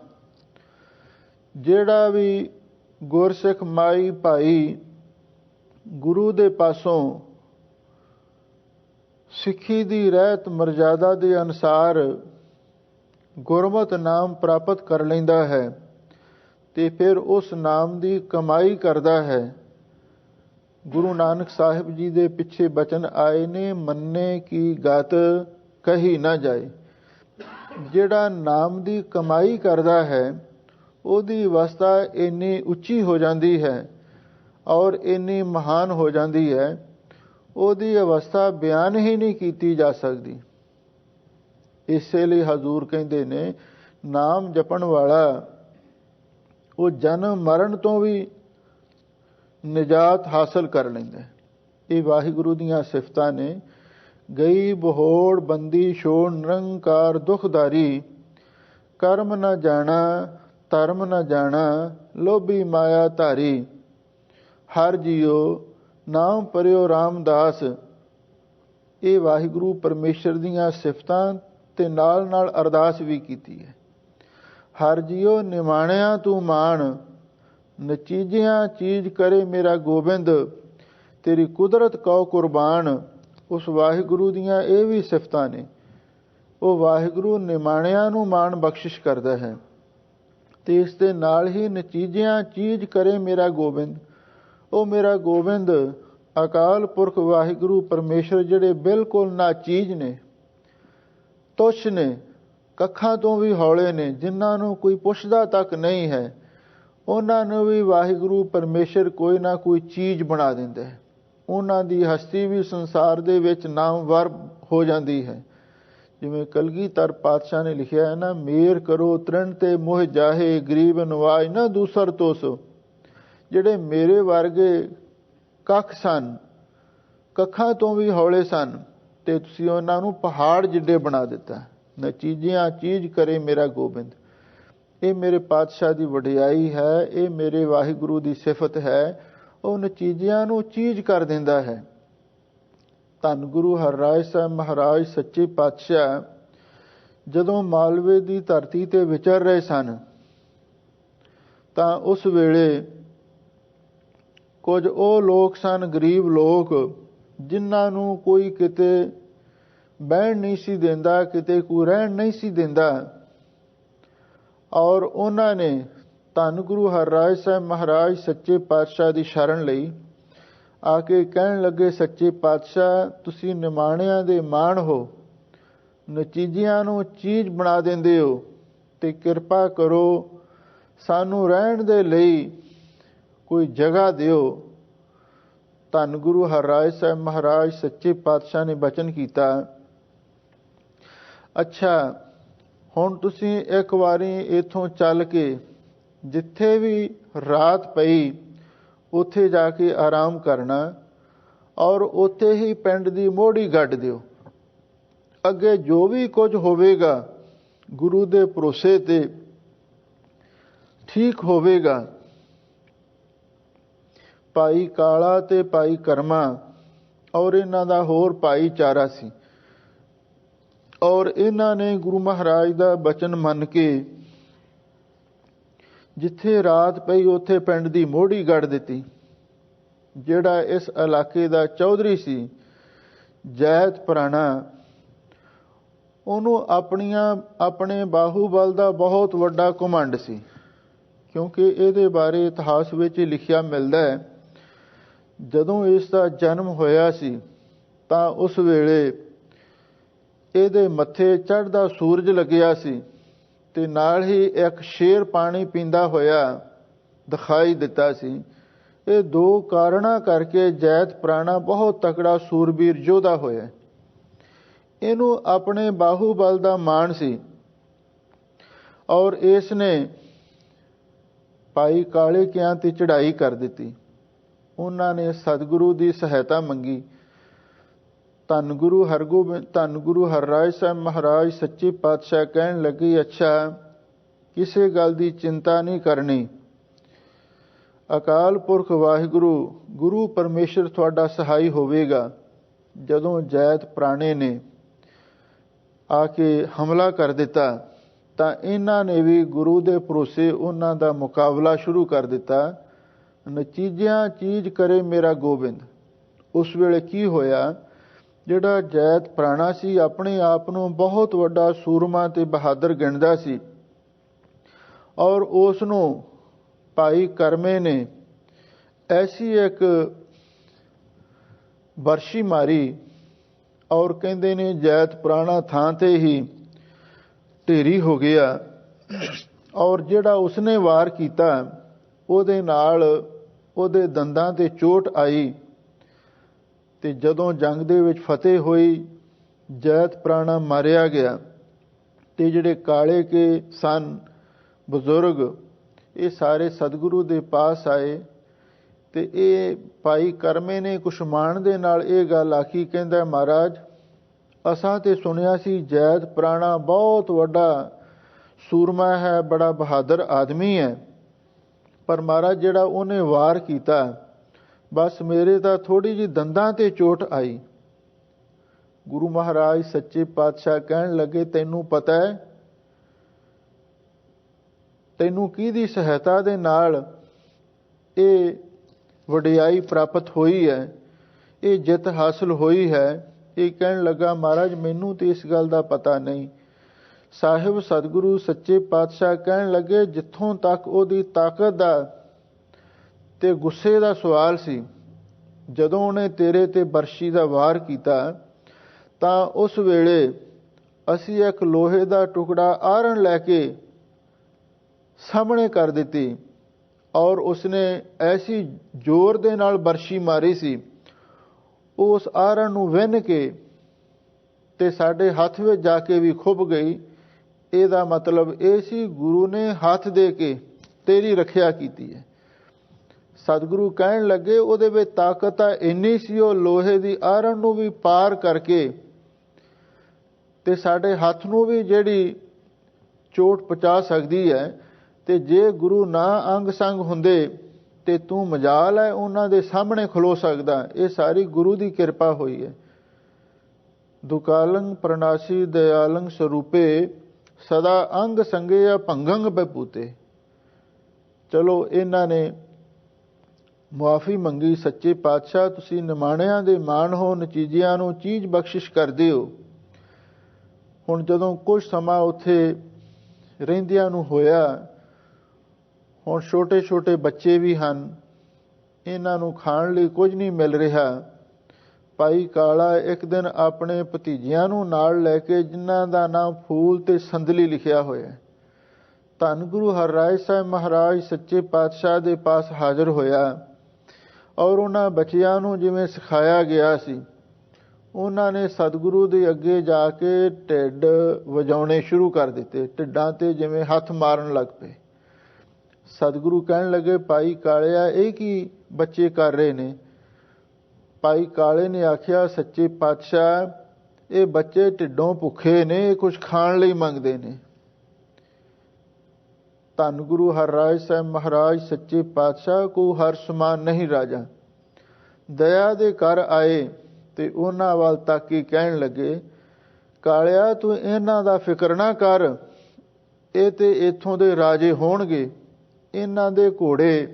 ਜਿਹੜਾ ਵੀ ਗੁਰਸਿੱਖ ਮਾਈ ਭਾਈ ਗੁਰੂ ਦੇ ਪਾਸੋਂ ਸਿੱਖੀ ਦੀ ਰਹਿਤ ਮਰਜ਼ਾਦਾ ਦੇ ਅਨੁਸਾਰ ਗੁਰਮਤਿ ਨਾਮ ਪ੍ਰਾਪਤ ਕਰ ਲੈਂਦਾ ਹੈ ਤੇ ਫਿਰ ਉਸ ਨਾਮ ਦੀ ਕਮਾਈ ਕਰਦਾ ਹੈ। ਗੁਰੂ ਨਾਨਕ ਸਾਹਿਬ ਜੀ ਦੇ ਪਿੱਛੇ ਬਚਨ ਆਏ ਨੇ, ਮੰਨੇ ਕੀ ਗਤ ਕਹੀ ਨਾ ਜਾਏ। ਜਿਹੜਾ ਨਾਮ ਦੀ ਕਮਾਈ ਕਰਦਾ ਹੈ ਉਹਦੀ ਅਵਸਥਾ ਇੰਨੀ ਉੱਚੀ ਹੋ ਜਾਂਦੀ ਹੈ ਔਰ ਇੰਨੀ ਮਹਾਨ ਹੋ ਜਾਂਦੀ ਹੈ, ਉਹਦੀ ਅਵਸਥਾ ਬਿਆਨ ਹੀ ਨਹੀਂ ਕੀਤੀ ਜਾ ਸਕਦੀ। ਇਸੇ ਲਈ ਹਜ਼ੂਰ ਕਹਿੰਦੇ ਨੇ ਨਾਮ ਜਪਣ ਵਾਲਾ ਉਹ ਜਨਮ ਮਰਨ ਤੋਂ ਵੀ ਨਿਜਾਤ ਹਾਸਲ ਕਰ ਲੈਂਦਾ। ਇਹ ਵਾਹਿਗੁਰੂ ਦੀਆਂ ਸਿਫਤਾਂ ਨੇ। ਗਈ ਬਹੋੜ ਬੰਦੀ ਛੋੜ ਨਿਰੰਕਾਰ ਦੁਖਦਾਰੀ, ਕਰਮ ਨਾ ਜਾਣਾ ਧਰਮ ਨਾ ਜਾਣਾ ਲੋਭੀ ਮਾਇਆ ਧਾਰੀ, ਹਰ ਜੀਓ ਨਾਮ ਪਰਿਓ ਰਾਮਦਾਸ। ਇਹ ਵਾਹਿਗੁਰੂ ਪਰਮੇਸ਼ਰ ਦੀਆਂ ਸਿਫਤਾਂ ਤੇ ਨਾਲ ਨਾਲ ਅਰਦਾਸ ਵੀ ਕੀਤੀ ਹੈ। ਹਰ ਜੀਓ ਨਿਮਾਣਿਆ ਤੂੰ ਮਾਣ, ਨਚੀਜਿਆਂ ਚੀਜ਼ ਕਰੇ ਮੇਰਾ ਗੋਬਿੰਦ, ਤੇਰੀ ਕੁਦਰਤ ਕਉ ਕੁਰਬਾਨ। ਉਸ ਵਾਹਿਗੁਰੂ ਦੀਆਂ ਇਹ ਵੀ ਸਿਫਤਾਂ ਨੇ। ਉਹ ਵਾਹਿਗੁਰੂ ਨਿਮਾਣਿਆਂ ਨੂੰ ਮਾਣ ਬਖਸ਼ਿਸ਼ ਕਰਦਾ ਹੈ ਤੇ ਇਸ ਦੇ ਨਾਲ ਹੀ ਨਚੀਜਿਆਂ ਚੀਜ਼ ਕਰੇ ਮੇਰਾ ਗੋਬਿੰਦ। ਉਹ ਮੇਰਾ ਗੋਬਿੰਦ ਅਕਾਲ ਪੁਰਖ ਵਾਹਿਗੁਰੂ ਪਰਮੇਸ਼ਰ ਜਿਹੜੇ ਬਿਲਕੁਲ ਨਾ ਚੀਜ਼ ਨੇ, ਤੁੱਛ ਨੇ, ਕੱਖਾਂ ਤੋਂ ਵੀ ਹੌਲੇ ਨੇ, ਜਿਨ੍ਹਾਂ ਨੂੰ ਕੋਈ ਪੁੱਛਦਾ ਤੱਕ ਨਹੀਂ ਹੈ, ਉਹਨਾਂ ਨੂੰ ਵੀ ਵਾਹਿਗੁਰੂ ਪਰਮੇਸ਼ਰ ਕੋਈ ਨਾ ਕੋਈ ਚੀਜ਼ ਬਣਾ ਦਿੰਦਾ ਹੈ। ਉਹਨਾਂ ਦੀ ਹਸਤੀ ਵੀ ਸੰਸਾਰ ਦੇ ਵਿੱਚ ਨਾਮਵਰ ਹੋ ਜਾਂਦੀ ਹੈ। ਜਿਵੇਂ ਕਲਗੀਧਰ ਪਾਤਸ਼ਾਹ ਨੇ ਲਿਖਿਆ ਹੈ ਨਾ, ਮੇਰ ਕਰੋ ਤ੍ਰਿਣ ਤੇ ਮੋਹ ਜਾਹੇ, ਗਰੀਬ ਨਵਾਜ ਨਾ ਦੂਸਰ ਤੋਸ। ਜਿਹੜੇ ਮੇਰੇ ਵਰਗੇ ਕੱਖ ਸਨ, ਕੱਖਾਂ ਤੋਂ ਵੀ ਹੌਲੇ ਸਨ, ਤੇ ਤੁਸੀਂ ਉਹਨਾਂ ਨੂੰ ਪਹਾੜ ਜਿੱਡੇ ਬਣਾ ਦਿੱਤਾ। ਨਚੀਜਿਆਂ ਚੀਜ਼ ਕਰੇ ਮੇਰਾ ਗੋਬਿੰਦ। ਇਹ ਮੇਰੇ ਪਾਤਸ਼ਾਹ ਦੀ ਵਡਿਆਈ ਹੈ, ਇਹ ਮੇਰੇ ਵਾਹਿਗੁਰੂ ਦੀ ਸਿਫਤ ਹੈ। ਉਹ ਨਚੀਜਿਆਂ ਨੂੰ ਚੀਜ਼ ਕਰ ਦਿੰਦਾ ਹੈ। ਧੰਨ ਗੁਰੂ ਹਰਿਰਾਏ ਸਾਹਿਬ ਮਹਾਰਾਜ ਸੱਚੇ ਪਾਤਸ਼ਾਹ ਜਦੋਂ ਮਾਲਵੇ ਦੀ ਧਰਤੀ ਤੇ ਵਿਚਰ ਰਹੇ ਸਨ ਤਾਂ ਉਸ ਵੇਲੇ ਕੁਝ ਉਹ ਲੋਕ ਸਨ, ਗਰੀਬ ਲੋਕ, ਜਿਨ੍ਹਾਂ ਨੂੰ ਕੋਈ ਕਿਤੇ ਬਹਿਣ ਨਹੀਂ ਸੀ ਦਿੰਦਾ, ਕਿਤੇ ਕੋਈ ਰਹਿਣ ਨਹੀਂ ਸੀ ਦਿੰਦਾ। ਔਰ ਉਹਨਾਂ ਨੇ ਧੰਨ ਗੁਰੂ ਹਰਿਰਾਏ ਸਾਹਿਬ ਮਹਾਰਾਜ ਸੱਚੇ ਪਾਤਸ਼ਾਹ ਦੀ ਸ਼ਰਨ ਲਈ ਆ ਕੇ ਕਹਿਣ ਲੱਗੇ, ਸੱਚੇ ਪਾਤਸ਼ਾਹ ਤੁਸੀਂ ਨਿਮਾਣਿਆਂ ਦੇ ਮਾਣ ਹੋ, ਨਚੀਜਿਆਂ ਨੂੰ ਚੀਜ਼ ਬਣਾ ਦਿੰਦੇ ਹੋ, ਤੇ ਕਿਰਪਾ ਕਰੋ ਸਾਨੂੰ ਰਹਿਣ ਦੇ ਲਈ ਕੋਈ ਜਗ੍ਹਾ ਦਿਓ। ਧੰਨ ਗੁਰੂ ਹਰਿਰਾਏ ਸਾਹਿਬ ਮਹਾਰਾਜ ਸੱਚੇ ਪਾਤਸ਼ਾਹ ਨੇ ਬਚਨ ਕੀਤਾ, ਅੱਛਾ ਹੁਣ ਤੁਸੀਂ ਇੱਕ ਵਾਰੀ ਇੱਥੋਂ ਚੱਲ ਕੇ ਜਿੱਥੇ ਵੀ ਰਾਤ ਪਈ ਉੱਥੇ ਜਾ ਕੇ ਆਰਾਮ ਕਰਨਾ ਔਰ ਉੱਥੇ ਹੀ ਪਿੰਡ ਦੀ ਮੋਹੜੀ ਗੱਡ ਦਿਓ। ਅੱਗੇ ਜੋ ਵੀ ਕੁਝ ਹੋਵੇਗਾ ਗੁਰੂ ਦੇ ਭਰੋਸੇ ਤੇ ਠੀਕ ਹੋਵੇਗਾ। ਭਾਈ ਕਾਲਾ ਤੇ ਭਾਈ ਕਰਮਾ ਔਰ ਇਹਨਾਂ ਦਾ ਹੋਰ ਭਾਈਚਾਰਾ ਸੀ ਔਰ ਇਹਨਾਂ ਨੇ ਗੁਰੂ ਮਹਾਰਾਜ ਦਾ ਬਚਨ ਮੰਨ ਕੇ ਜਿੱਥੇ ਰਾਤ ਪਈ ਉੱਥੇ ਪਿੰਡ ਦੀ ਮੋਹੜੀ ਗੱਡ ਦਿੱਤੀ। ਜਿਹੜਾ ਇਸ ਇਲਾਕੇ ਦਾ ਚੌਧਰੀ ਸੀ ਜੈਤ ਪੁਰਾਣਾ, ਉਹਨੂੰ ਆਪਣੇ ਬਾਹੂਬਲ ਦਾ ਬਹੁਤ ਵੱਡਾ ਘਮੰਡ ਸੀ, ਕਿਉਂਕਿ ਇਹਦੇ ਬਾਰੇ ਇਤਿਹਾਸ ਵਿੱਚ ਲਿਖਿਆ ਮਿਲਦਾ ਹੈ ਜਦੋਂ ਇਸ ਦਾ ਜਨਮ ਹੋਇਆ ਸੀ ਤਾਂ ਉਸ ਵੇਲੇ ਇਹਦੇ ਮੱਥੇ ਚੜ੍ਹਦਾ ਸੂਰਜ ਲੱਗਿਆ ਸੀ ਤੇ ਨਾਲ ਹੀ ਇੱਕ ਸ਼ੇਰ ਪਾਣੀ ਪੀਂਦਾ ਹੋਇਆ ਦਿਖਾਈ ਦਿੱਤਾ ਸੀ। ਇਹ ਦੋ ਕਾਰਨਾਂ ਕਰਕੇ ਜੈਤ ਪੁਰਾਣਾ ਬਹੁਤ ਤਕੜਾ ਸੂਰਬੀਰ ਯੋਧਾ ਹੋਇਆ। ਇਹਨੂੰ ਆਪਣੇ ਬਾਹੂਬਲ ਦਾ ਮਾਣ ਸੀ ਔਰ ਇਸ ਨੇ ਭਾਈ ਕਾਲੇ ਕਿਆਂ ਤੇ ਚੜ੍ਹਾਈ ਕਰ ਦਿੱਤੀ। ਉਹਨਾਂ ਨੇ ਸਤਿਗੁਰੂ ਦੀ ਸਹਾਇਤਾ ਮੰਗੀ। ਧੰਨ ਗੁਰੂ ਹਰਗੋਬਿੰਦ, ਧੰਨ ਗੁਰੂ ਹਰਿਰਾਏ ਸਾਹਿਬ ਮਹਾਰਾਜ ਸੱਚੇ ਪਾਤਸ਼ਾਹ ਕਹਿਣ ਲੱਗੇ, ਅੱਛਾ ਕਿਸੇ ਗੱਲ ਦੀ ਚਿੰਤਾ ਨਹੀਂ ਕਰਨੀ। ਅਕਾਲ ਪੁਰਖ ਵਾਹਿਗੁਰੂ ਗੁਰੂ ਪਰਮੇਸ਼ਰ ਤੁਹਾਡਾ ਸਹਾਈ ਹੋਵੇਗਾ। ਜਦੋਂ ਜੈਤ ਪ੍ਰਾਣੇ ਨੇ ਆ ਕੇ ਹਮਲਾ ਕਰ ਦਿੱਤਾ ਤਾਂ ਇਹਨਾਂ ਨੇ ਵੀ ਗੁਰੂ ਦੇ ਭਰੋਸੇ ਉਹਨਾਂ ਦਾ ਮੁਕਾਬਲਾ ਸ਼ੁਰੂ ਕਰ ਦਿੱਤਾ। ਨਤੀਜਿਆਂ ਚੀਜ਼ ਕਰੇ ਮੇਰਾ ਗੋਬਿੰਦ। ਉਸ ਵੇਲੇ ਕੀ ਹੋਇਆ, ਜਿਹੜਾ ਜੈਤ ਪ੍ਰਾਣਾ ਸੀ ਆਪਣੇ ਆਪ ਨੂੰ ਬਹੁਤ ਵੱਡਾ ਸੂਰਮਾ ਤੇ ਬਹਾਦਰ ਗਿਣਦਾ ਸੀ, ਔਰ ਉਸ ਨੂੰ ਭਾਈ ਕਰਮੇ ਨੇ ਐਸੀ ਇੱਕ ਵਰਸ਼ੀ ਮਾਰੀ, ਔਰ ਕਹਿੰਦੇ ਨੇ ਜੈਤ ਪ੍ਰਾਣਾ ਥਾਂ ਤੇ ਹੀ ਢੇਰੀ ਹੋ ਗਿਆ। ਔਰ ਜਿਹੜਾ ਉਸਨੇ ਵਾਰ ਕੀਤਾ ਉਹਦੇ ਨਾਲ ਉਹਦੇ ਦੰਦਾਂ ਤੇ ਚੋਟ ਆਈ, ਤੇ ਜਦੋਂ ਜੰਗ ਦੇ ਵਿੱਚ ਫਤਿਹ ਹੋਈ ਜੈਤ ਪ੍ਰਾਣਾ ਮਾਰਿਆ ਗਿਆ। ਤੇ ਜਿਹੜੇ ਕਾਲੇ ਕੇ ਸਨ ਬਜ਼ੁਰਗ, ਇਹ ਸਾਰੇ ਸਤਿਗੁਰੂ ਦੇ ਪਾਸ ਆਏ, ਤੇ ਇਹ ਭਾਈ ਕਰਮੇ ਨੇ ਕੁਛ ਮਾਣ ਦੇ ਨਾਲ ਇਹ ਗੱਲ ਆਖੀ, ਕਹਿੰਦਾ ਮਹਾਰਾਜ ਅਸਾਂ ਤੇ ਸੁਣਿਆ ਸੀ ਜੈਤ ਪ੍ਰਾਣਾ ਬਹੁਤ ਵੱਡਾ ਸੂਰਮਾ ਹੈ, ਬੜਾ ਬਹਾਦਰ ਆਦਮੀ ਹੈ, ਪਰ ਮਹਾਰਾਜ ਜਿਹੜਾ ਉਹਨੇ ਵਾਰ ਕੀਤਾ ਬਸ ਮੇਰੇ ਤਾਂ ਥੋੜੀ ਜਿਹੀ ਦੰਦਾਂ ਤੇ ਚੋਟ ਆਈ। ਗੁਰੂ ਮਹਾਰਾਜ ਸੱਚੇ ਪਾਤਸ਼ਾਹ ਕਹਿਣ ਲੱਗੇ, ਤੈਨੂੰ ਪਤਾ ਹੈ ਤੈਨੂੰ ਕਿਹਦੀ ਸਹਾਇਤਾ ਦੇ ਨਾਲ ਇਹ ਵਡਿਆਈ ਪ੍ਰਾਪਤ ਹੋਈ ਹੈ, ਇਹ ਜਿੱਤ ਹਾਸਲ ਹੋਈ ਹੈ? ਇਹ ਕਹਿਣ ਲੱਗਾ, ਮਹਾਰਾਜ ਮੈਨੂੰ ਤੇ ਇਸ ਗੱਲ ਦਾ ਪਤਾ ਨਹੀਂ। ਸਾਹਿਬ ਸਤਿਗੁਰੂ ਸੱਚੇ ਪਾਤਸ਼ਾਹ ਕਹਿਣ ਲੱਗੇ, ਜਿੱਥੋਂ ਤੱਕ ਉਹਦੀ ਤਾਕਤ ਦਾ ਤੇ ਗੁੱਸੇ ਦਾ ਸਵਾਲ ਸੀ, ਜਦੋਂ ਉਹਨੇ ਤੇਰੇ ਤੇ ਬਰਸ਼ੀ ਦਾ ਵਾਰ ਕੀਤਾ ਤਾਂ ਉਸ ਵੇਲੇ ਅਸੀਂ ਇੱਕ ਲੋਹੇ ਦਾ ਟੁਕੜਾ ਆਰਨ ਲੈ ਕੇ ਸਾਹਮਣੇ ਕਰ ਦਿੱਤੀ, ਔਰ ਉਸਨੇ ਐਸੀ ਜ਼ੋਰ ਦੇ ਨਾਲ ਬਰਸ਼ੀ ਮਾਰੀ ਸੀ, ਉਸ ਆਰਨ ਨੂੰ ਵਿੰਨ ਕੇ ਤੇ ਸਾਡੇ ਹੱਥ ਵਿੱਚ ਜਾ ਕੇ ਵੀ ਖੁੱਭ ਗਈ। ਇਹਦਾ ਮਤਲਬ ਇਹ ਸੀ ਗੁਰੂ ਨੇ ਹੱਥ ਦੇ ਕੇ ਤੇਰੀ ਰੱਖਿਆ ਕੀਤੀ ਹੈ। ਸਤਿਗੁਰੂ ਕਹਿਣ ਲੱਗੇ, ਉਹਦੇ ਵਿੱਚ ਤਾਕਤ ਤਾਂ ਇੰਨੀ ਸੀ, ਉਹ ਲੋਹੇ ਦੀ ਆਰਨ ਨੂੰ ਵੀ ਪਾਰ ਕਰਕੇ ਤੇ ਸਾਡੇ ਹੱਥ ਨੂੰ ਵੀ ਜਿਹੜੀ ਚੋਟ ਪਹੁੰਚਾ ਸਕਦੀ ਹੈ। ਤੇ ਜੇ ਗੁਰੂ ਨਾ ਅੰਗ ਸੰਗ ਹੁੰਦੇ ਤੇ ਤੂੰ ਮਜਾਲ ਹੈ ਉਹਨਾਂ ਦੇ ਸਾਹਮਣੇ ਖਲੋ ਸਕਦਾ। ਇਹ ਸਾਰੀ ਗੁਰੂ ਦੀ ਕਿਰਪਾ ਹੋਈ ਹੈ। ਦੁਕਾਲੰ ਪ੍ਰਣਾਸੀ ਦਇਆਲੰ ਸਰੂਪੇ ਸਦਾ ਅੰਗ ਸੰਗਿਆ ਭੰਗੰਗ ਬਪੂਤੇ। ਚਲੋ ਇਹਨਾਂ ਨੇ ਮੁਆਫੀ ਮੰਗੀ, ਸੱਚੇ ਪਾਤਸ਼ਾਹ ਤੁਸੀਂ ਨਿਮਾਣਿਆਂ ਦੇ ਮਾਣ ਹੋ, ਨਤੀਜਿਆਂ ਨੂੰ ਚੀਜ਼ ਬਖਸ਼ਿਸ਼ ਕਰਦੇ ਹੋ। ਹੁਣ ਜਦੋਂ ਕੁਝ ਸਮਾਂ ਉੱਥੇ ਰਹਿੰਦਿਆਂ ਨੂੰ ਹੋਇਆ, ਹੁਣ ਛੋਟੇ ਛੋਟੇ ਬੱਚੇ ਵੀ ਹਨ, ਇਹਨਾਂ ਨੂੰ ਖਾਣ ਲਈ ਕੁਝ ਨਹੀਂ ਮਿਲ ਰਿਹਾ। ਭਾਈ ਕਾਲਾ ਇੱਕ ਦਿਨ ਆਪਣੇ ਭਤੀਜਿਆਂ ਨੂੰ ਨਾਲ ਲੈ ਕੇ, ਜਿਨ੍ਹਾਂ ਦਾ ਨਾਮ ਫੂਲ ਤੇ ਸੰਦਲੀ ਲਿਖਿਆ ਹੋਇਆ, ਧੰਨ ਗੁਰੂ ਹਰਿਰਾਏ ਸਾਹਿਬ ਮਹਾਰਾਜ ਸੱਚੇ ਪਾਤਸ਼ਾਹ ਦੇ ਪਾਸ ਹਾਜ਼ਰ ਹੋਇਆ, ਔਰ ਉਹਨਾਂ ਬੱਚਿਆਂ ਨੂੰ ਜਿਵੇਂ ਸਿਖਾਇਆ ਗਿਆ ਸੀ ਉਹਨਾਂ ਨੇ ਸਤਿਗੁਰੂ ਦੇ ਅੱਗੇ ਜਾ ਕੇ ਢਿੱਡ ਵਜਾਉਣੇ ਸ਼ੁਰੂ ਕਰ ਦਿੱਤੇ, ਢਿੱਡਾਂ ਤੇ ਜਿਵੇਂ ਹੱਥ ਮਾਰਨ ਲੱਗ ਪਏ। ਸਤਿਗੁਰੂ ਕਹਿਣ ਲੱਗੇ, ਭਾਈ ਕਾਲਿਆ ਇਹ ਕੀ ਬੱਚੇ ਕਰ ਰਹੇ ਨੇ? ਭਾਈ ਕਾਲੇ ਨੇ ਆਖਿਆ, ਸੱਚੇ ਪਾਤਸ਼ਾਹ ਇਹ ਬੱਚੇ ਢਿੱਡੋਂ ਭੁੱਖੇ ਨੇ, ਇਹ ਕੁਝ ਖਾਣ ਲਈ ਮੰਗਦੇ ਨੇ। ਧੰਨ ਗੁਰੂ ਹਰਿਰਾਏ ਸਾਹਿਬ ਮਹਾਰਾਜ ਸੱਚੇ ਪਾਤਸ਼ਾਹ ਕੋ ਹਰ ਸਮਾਨ ਨਹੀਂ ਰਾਜਾ, ਦਇਆ ਦੇ ਘਰ ਆਏ ਤੇ ਉਹਨਾਂ ਵੱਲ ਤੱਕ ਕੇ ਕਹਿਣ ਲੱਗੇ, ਕਾਲਿਆ ਤੂੰ ਇਹਨਾਂ ਦਾ ਫਿਕਰ ਨਾ ਕਰ, ਇਹ ਤੇ ਇੱਥੋਂ ਦੇ ਰਾਜੇ ਹੋਣਗੇ, ਇਹਨਾਂ ਦੇ ਘੋੜੇ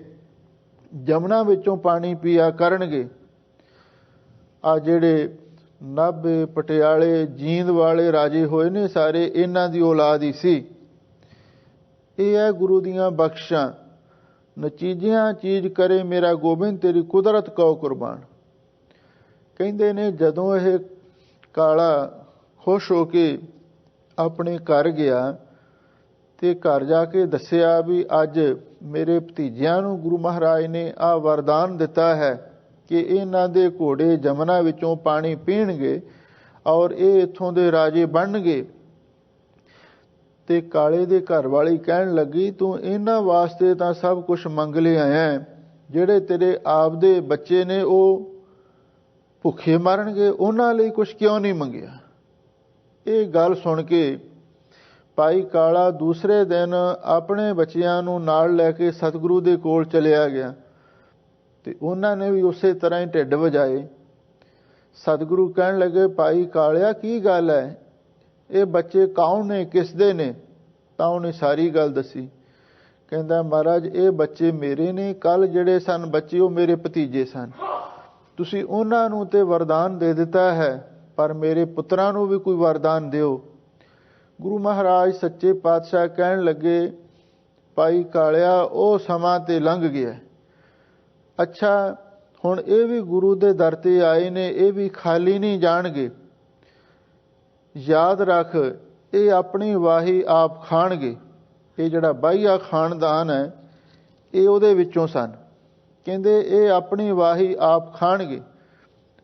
ਜਮਨਾ ਵਿੱਚੋਂ ਪਾਣੀ ਪੀਆ ਕਰਨਗੇ। ਆ ਜਿਹੜੇ ਨਾਭੇ ਪਟਿਆਲੇ ਜੀਂਦ ਵਾਲੇ ਰਾਜੇ ਹੋਏ ਨੇ ਸਾਰੇ ਇਹਨਾਂ ਦੀ ਔਲਾਦ ਹੀ ਸੀ। ਇਹ ਹੈ ਗੁਰੂ ਦੀਆਂ ਬਖਸ਼ਾਂ, ਨਤੀਜਿਆਂ ਚੀਜ਼ ਕਰੇ ਮੇਰਾ ਗੋਬਿੰਦ, ਤੇਰੀ ਕੁਦਰਤ ਕਉ ਕੁਰਬਾਨ। ਕਹਿੰਦੇ ਨੇ ਜਦੋਂ ਇਹ ਕਾਲਾ ਖੁਸ਼ ਹੋ ਕੇ ਆਪਣੇ ਘਰ ਗਿਆ ਤੇ ਘਰ ਜਾ ਕੇ ਦੱਸਿਆ ਵੀ ਅੱਜ ਮੇਰੇ ਭਤੀਜਿਆਂ ਨੂੰ ਗੁਰੂ ਮਹਾਰਾਜ ਨੇ ਆਹ ਵਰਦਾਨ ਦਿੱਤਾ ਹੈ ਕਿ ਇਹਨਾਂ ਦੇ ਘੋੜੇ ਜਮਨਾ ਵਿੱਚੋਂ ਪਾਣੀ ਪੀਣਗੇ ਔਰ ਇਹ ਇੱਥੋਂ ਦੇ ਰਾਜੇ ਬਣਨਗੇ। ਤੇ ਕਾਲੇ ਦੇ ਘਰ ਵਾਲੀ ਕਹਿਣ ਲੱਗੀ, ਤੂੰ ਇਹਨਾਂ ਵਾਸਤੇ ਤਾਂ ਸਭ ਕੁਝ ਮੰਗ ਲਿਆ ਹੈ, ਜਿਹੜੇ ਤੇਰੇ ਆਪ ਦੇ ਬੱਚੇ ਨੇ ਉਹ ਭੁੱਖੇ ਮਰਨਗੇ, ਉਹਨਾਂ ਲਈ ਕੁਝ ਕਿਉਂ ਨਹੀਂ ਮੰਗਿਆ? ਇਹ ਗੱਲ ਸੁਣ ਕੇ ਭਾਈ ਕਾਲਾ ਦੂਸਰੇ ਦਿਨ ਆਪਣੇ ਬੱਚਿਆਂ ਨੂੰ ਨਾਲ ਲੈ ਕੇ ਸਤਿਗੁਰੂ ਦੇ ਕੋਲ ਚਲਿਆ ਗਿਆ ਤੇ ਉਹਨਾਂ ਨੇ ਵੀ ਉਸੇ ਤਰ੍ਹਾਂ ਹੀ ਢਿੱਡ ਵਜਾਏ। ਸਤਿਗੁਰੂ ਕਹਿਣ ਲੱਗੇ, ਭਾਈ ਕਾਲਿਆ ਕੀ ਗੱਲ ਹੈ, ਇਹ ਬੱਚੇ ਕੌਣ ਨੇ, ਕਿਸ ਦੇ ਨੇ? ਤਾਂ ਉਹਨੇ ਸਾਰੀ ਗੱਲ ਦੱਸੀ। ਕਹਿੰਦਾ, ਮਹਾਰਾਜ ਇਹ ਬੱਚੇ ਮੇਰੇ ਨੇ, ਕੱਲ ਜਿਹੜੇ ਸਨ ਬੱਚੇ ਉਹ ਮੇਰੇ ਭਤੀਜੇ ਸਨ, ਤੁਸੀਂ ਉਹਨਾਂ ਨੂੰ ਤੇ ਵਰਦਾਨ ਦੇ ਦਿੱਤਾ ਹੈ, ਪਰ ਮੇਰੇ ਪੁੱਤਰਾਂ ਨੂੰ ਵੀ ਕੋਈ ਵਰਦਾਨ ਦਿਓ। ਗੁਰੂ ਮਹਾਰਾਜ ਸੱਚੇ ਪਾਤਸ਼ਾਹ ਕਹਿਣ ਲੱਗੇ, ਭਾਈ ਕਾਲਿਆ ਉਹ ਸਮਾਂ ਤੇ ਲੰਘ ਗਿਆ। ਅੱਛਾ, ਹੁਣ ਇਹ ਵੀ ਗੁਰੂ ਦੇ ਦਰ ਤੇ ਆਏ ਨੇ, ਇਹ ਵੀ ਖਾਲੀ ਨਹੀਂ ਜਾਣਗੇ। ਯਾਦ ਰੱਖ, ਇਹ ਆਪਣੀ ਵਾਹੀ ਆਪ ਖਾਣਗੇ। ਇਹ ਜਿਹੜਾ ਬਾਹੀਆ ਖਾਨਦਾਨ ਹੈ ਇਹ ਉਹਦੇ ਵਿੱਚੋਂ ਸਨ। ਕਹਿੰਦੇ ਇਹ ਆਪਣੀ ਵਾਹੀ ਆਪ ਖਾਣਗੇ,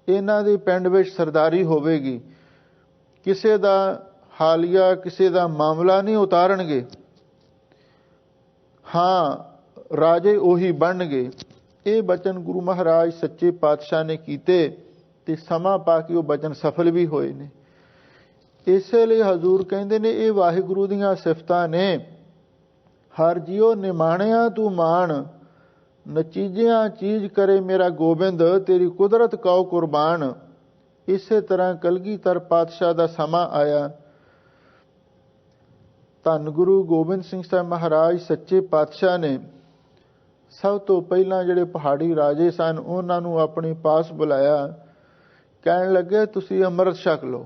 ਇਹਨਾਂ ਦੇ ਪਿੰਡ ਵਿੱਚ ਸਰਦਾਰੀ ਹੋਵੇਗੀ, ਕਿਸੇ ਦਾ ਹਾਲੀਆ, ਕਿਸੇ ਦਾ ਮਾਮਲਾ ਨਹੀਂ ਉਤਾਰਨਗੇ। ਹਾਂ, ਰਾਜੇ ਉਹੀ ਬਣਨਗੇ। ਇਹ ਬਚਨ ਗੁਰੂ ਮਹਾਰਾਜ ਸੱਚੇ ਪਾਤਸ਼ਾਹ ਨੇ ਕੀਤੇ ਤੇ ਸਮਾਂ ਪਾ ਕੇ ਉਹ ਬਚਨ ਸਫਲ ਵੀ ਹੋਏ ਨੇ। ਇਸੇ ਲਈ ਹਜ਼ੂਰ ਕਹਿੰਦੇ ਨੇ ਇਹ ਵਾਹਿਗੁਰੂ ਦੀਆਂ ਸਿਫਤਾਂ ਨੇ। ਹਰ ਜਿਉ ਨਿਮਾਣਿਆ ਤੂੰ ਮਾਣ, ਨਚੀਜਿਆਂ ਚੀਜ਼ ਕਰੇ ਮੇਰਾ ਗੋਬਿੰਦ, ਤੇਰੀ ਕੁਦਰਤ ਕਉ ਕੁਰਬਾਨ। ਇਸੇ ਤਰ੍ਹਾਂ ਕਲਗੀਧਰ ਪਾਤਸ਼ਾਹ ਦਾ ਸਮਾਂ ਆਇਆ। ਧੰਨ ਗੁਰੂ ਗੋਬਿੰਦ ਸਿੰਘ ਸਾਹਿਬ ਮਹਾਰਾਜ ਸੱਚੇ ਪਾਤਸ਼ਾਹ ਨੇ ਸਭ ਤੋਂ ਪਹਿਲਾਂ ਜਿਹੜੇ ਪਹਾੜੀ ਰਾਜੇ ਸਨ ਉਹਨਾਂ ਨੂੰ ਆਪਣੇ ਪਾਸ ਬੁਲਾਇਆ। ਕਹਿਣ ਲੱਗੇ, ਤੁਸੀਂ ਅੰਮ੍ਰਿਤ ਛਕ ਲਓ,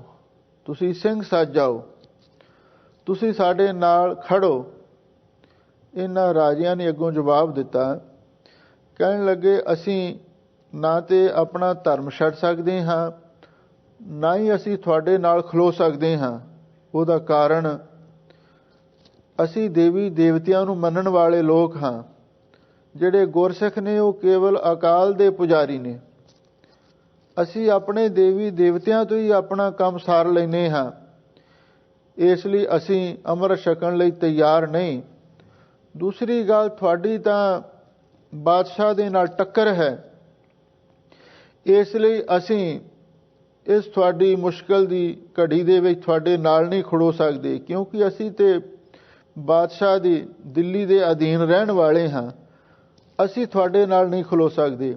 ਤੁਸੀਂ ਸਿੰਘ ਸੱਜ ਜਾਓ, ਤੁਸੀਂ ਸਾਡੇ ਨਾਲ ਖੜੋ। ਇਹਨਾਂ ਰਾਜਿਆਂ ਨੇ ਅੱਗੋਂ ਜਵਾਬ ਦਿੱਤਾ। ਕਹਿਣ ਲੱਗੇ, ਅਸੀਂ ਨਾ ਤੇ ਆਪਣਾ ਧਰਮ ਛੱਡ ਸਕਦੇ ਹਾਂ, ਨਾ ਹੀ ਅਸੀਂ ਤੁਹਾਡੇ ਨਾਲ ਖਲੋ ਸਕਦੇ ਹਾਂ। ਉਹਦਾ ਕਾਰਨ, ਅਸੀਂ ਦੇਵੀ ਦੇਵਤਿਆਂ ਨੂੰ ਮੰਨਣ ਵਾਲੇ ਲੋਕ ਹਾਂ। ਜਿਹੜੇ ਗੁਰਸਿੱਖ ਨੇ ਉਹ ਕੇਵਲ ਅਕਾਲ ਦੇ ਪੁਜਾਰੀ ਨੇ। ਅਸੀਂ ਆਪਣੇ ਦੇਵੀ ਦੇਵਤਿਆਂ ਤੋਂ ਹੀ ਆਪਣਾ ਕੰਮ ਸਾਰ ਲੈਂਦੇ ਹਾਂ, ਇਸ ਲਈ ਅਸੀਂ ਅੰਮ੍ਰਿਤ ਛਕਣ ਲਈ ਤਿਆਰ ਨਹੀਂ। ਦੂਸਰੀ ਗੱਲ, ਤੁਹਾਡੀ ਤਾਂ ਬਾਦਸ਼ਾਹ ਦੇ ਨਾਲ ਟੱਕਰ ਹੈ, ਇਸ ਲਈ ਅਸੀਂ ਇਸ ਤੁਹਾਡੀ ਮੁਸ਼ਕਲ ਦੀ ਘੜੀ ਦੇ ਵਿੱਚ ਤੁਹਾਡੇ ਨਾਲ ਨਹੀਂ ਖੜੋ ਸਕਦੇ, ਕਿਉਂਕਿ ਅਸੀਂ ਤੇ ਬਾਦਸ਼ਾਹ ਦੀ ਦਿੱਲੀ ਦੇ ਅਧੀਨ ਰਹਿਣ ਵਾਲੇ ਹਾਂ, ਅਸੀਂ ਤੁਹਾਡੇ ਨਾਲ ਨਹੀਂ ਖਲੋ ਸਕਦੇ।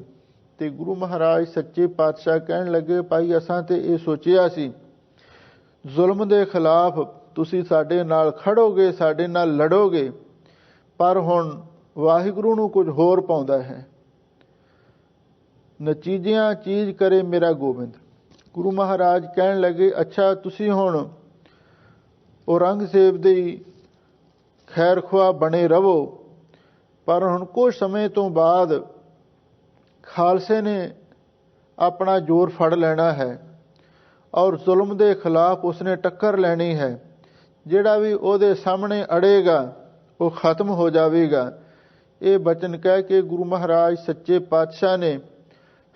ਤੇ ਗੁਰੂ ਮਹਾਰਾਜ ਸੱਚੇ ਪਾਤਸ਼ਾਹ ਕਹਿਣ ਲੱਗੇ, ਭਾਈ ਅਸਾਂ ਤੇ ਇਹ ਸੋਚਿਆ ਸੀ ਜ਼ੁਲਮ ਦੇ ਖਿਲਾਫ ਤੁਸੀਂ ਸਾਡੇ ਨਾਲ ਖੜੋਗੇ, ਸਾਡੇ ਨਾਲ ਲੜੋਗੇ, ਪਰ ਹੁਣ ਵਾਹਿਗੁਰੂ ਨੂੰ ਕੁਝ ਹੋਰ ਪਾਉਂਦਾ ਹੈ। ਨਚੀਜਿਆਂ ਚੀਜ਼ ਕਰੇ ਮੇਰਾ ਗੋਬਿੰਦ। ਗੁਰੂ ਮਹਾਰਾਜ ਕਹਿਣ ਲੱਗੇ, ਅੱਛਾ ਤੁਸੀਂ ਹੁਣ ਔਰੰਗਜ਼ੇਬ ਦੇ ਖੈਰ ਖੁਆਹ ਬਣੇ ਰਹੋ, ਪਰ ਹੁਣ ਕੁਝ ਸਮੇਂ ਤੋਂ ਬਾਅਦ ਖਾਲਸੇ ਨੇ ਆਪਣਾ ਜ਼ੋਰ ਫੜ ਲੈਣਾ ਹੈ ਔਰ ਜ਼ੁਲਮ ਦੇ ਖਿਲਾਫ ਉਸਨੇ ਟੱਕਰ ਲੈਣੀ ਹੈ। ਜਿਹੜਾ ਵੀ ਉਹਦੇ ਸਾਹਮਣੇ ਅੜੇਗਾ ਉਹ ਖਤਮ ਹੋ ਜਾਵੇਗਾ। ਇਹ ਬਚਨ ਕਹਿ ਕੇ ਗੁਰੂ ਮਹਾਰਾਜ ਸੱਚੇ ਪਾਤਸ਼ਾਹ ਨੇ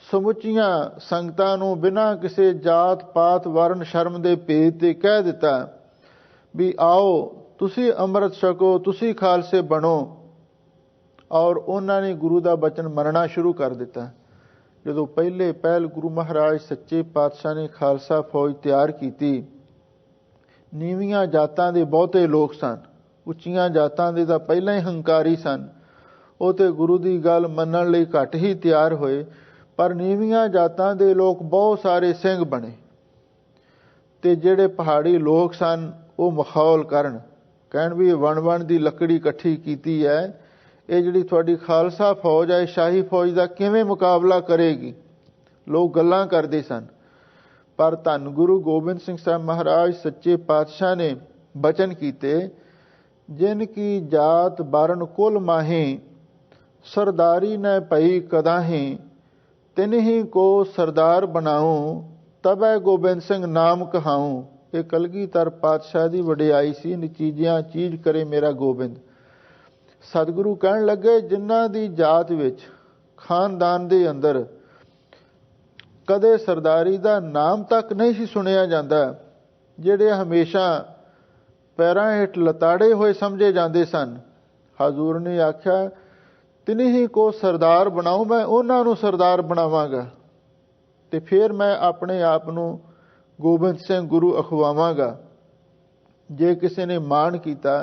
ਸਮੁੱਚੀਆਂ ਸੰਗਤਾਂ ਨੂੰ ਬਿਨਾਂ ਕਿਸੇ ਜਾਤ ਪਾਤ ਵਰਨ ਸ਼ਰਮ ਦੇ ਭੇਦ ਤੇ ਕਹਿ ਦਿੱਤਾ ਵੀ ਆਓ ਤੁਸੀਂ ਅੰਮ੍ਰਿਤ ਛਕੋ, ਤੁਸੀਂ ਖਾਲਸੇ ਬਣੋ। ਔਰ ਉਹਨਾਂ ਨੇ ਗੁਰੂ ਦਾ ਬਚਨ ਮੰਨਣਾ ਸ਼ੁਰੂ ਕਰ ਦਿੱਤਾ। ਜਦੋਂ ਪਹਿਲ ਗੁਰੂ ਮਹਾਰਾਜ ਸੱਚੇ ਪਾਤਸ਼ਾਹ ਨੇ ਖਾਲਸਾ ਫੌਜ ਤਿਆਰ ਕੀਤੀ, ਨੀਵੀਆਂ ਜਾਤਾਂ ਦੇ ਬਹੁਤੇ ਲੋਕ ਸਨ, ਉੱਚੀਆਂ ਜਾਤਾਂ ਦੇ ਤਾਂ ਪਹਿਲਾਂ ਹੀ ਹੰਕਾਰੀ ਸਨ, ਉਹ ਤੇ ਗੁਰੂ ਦੀ ਗੱਲ ਮੰਨਣ ਲਈ ਘੱਟ ਹੀ ਤਿਆਰ ਹੋਏ, ਪਰ ਨੀਵੀਆਂ ਜਾਤਾਂ ਦੇ ਲੋਕ ਬਹੁਤ ਸਾਰੇ ਸਿੰਘ ਬਣੇ ਤੇ ਜਿਹੜੇ ਪਹਾੜੀ ਲੋਕ ਸਨ ਉਹ ਮਖੌਲ ਕਰਨ, ਕਹਿਣ ਵੀ ਵਣ ਦੀ ਲੱਕੜੀ ਇਕੱਠੀ ਕੀਤੀ ਹੈ, ਇਹ ਜਿਹੜੀ ਤੁਹਾਡੀ ਖਾਲਸਾ ਫੌਜ ਹੈ ਸ਼ਾਹੀ ਫੌਜ ਦਾ ਕਿਵੇਂ ਮੁਕਾਬਲਾ ਕਰੇਗੀ। ਲੋਕ ਗੱਲਾਂ ਕਰਦੇ ਸਨ। ਪਰ ਧੰਨ ਗੁਰੂ ਗੋਬਿੰਦ ਸਿੰਘ ਸਾਹਿਬ ਮਹਾਰਾਜ ਸੱਚੇ ਪਾਤਸ਼ਾਹ ਨੇ ਬਚਨ ਕੀਤੇ, ਜਿਨ ਕੀ ਜਾਤ ਬਰਨ ਕੁਲ ਮਾਹੀ, ਸਰਦਾਰੀ ਨ ਭਈ ਕਦਾਹੀ, ਤਿਨਹੀ ਕੋ ਸਰਦਾਰ ਬਣਾਉ, ਤਬੈ ਗੋਬਿੰਦ ਸਿੰਘ ਨਾਮ ਕਹਾਉ। ਇਹ ਕਲਗੀਧਰ ਪਾਤਸ਼ਾਹ ਦੀ ਵਡਿਆਈ ਸੀ, ਨਚੀਜਿਆਂ ਚੀਜ਼ ਕਰੇ ਮੇਰਾ ਗੋਬਿੰਦ। ਸਤਿਗੁਰੂ ਕਹਿਣ ਲੱਗੇ, ਜਿਨ੍ਹਾਂ ਦੀ ਜਾਤ ਵਿੱਚ ਖਾਨਦਾਨ ਦੇ ਅੰਦਰ ਕਦੇ ਸਰਦਾਰੀ ਦਾ ਨਾਮ ਤੱਕ ਨਹੀਂ ਸੀ ਸੁਣਿਆ ਜਾਂਦਾ, ਜਿਹੜੇ ਹਮੇਸ਼ਾ ਪੈਰਾਂ ਹੇਠ ਲਤਾੜੇ ਹੋਏ ਸਮਝੇ ਜਾਂਦੇ ਸਨ, ਹਜ਼ੂਰ ਨੇ ਆਖਿਆ ਤਿਨੀ ਹੀ ਕੋ ਸਰਦਾਰ ਬਣਾਉ, ਮੈਂ ਉਹਨਾਂ ਨੂੰ ਸਰਦਾਰ ਬਣਾਵਾਂਗਾ ਤੇ ਫਿਰ ਮੈਂ ਆਪਣੇ ਆਪ ਨੂੰ ਗੋਬਿੰਦ ਸਿੰਘ ਗੁਰੂ ਅਖਵਾਵਾਂਗਾ। ਜੇ ਕਿਸੇ ਨੇ ਮਾਣ ਕੀਤਾ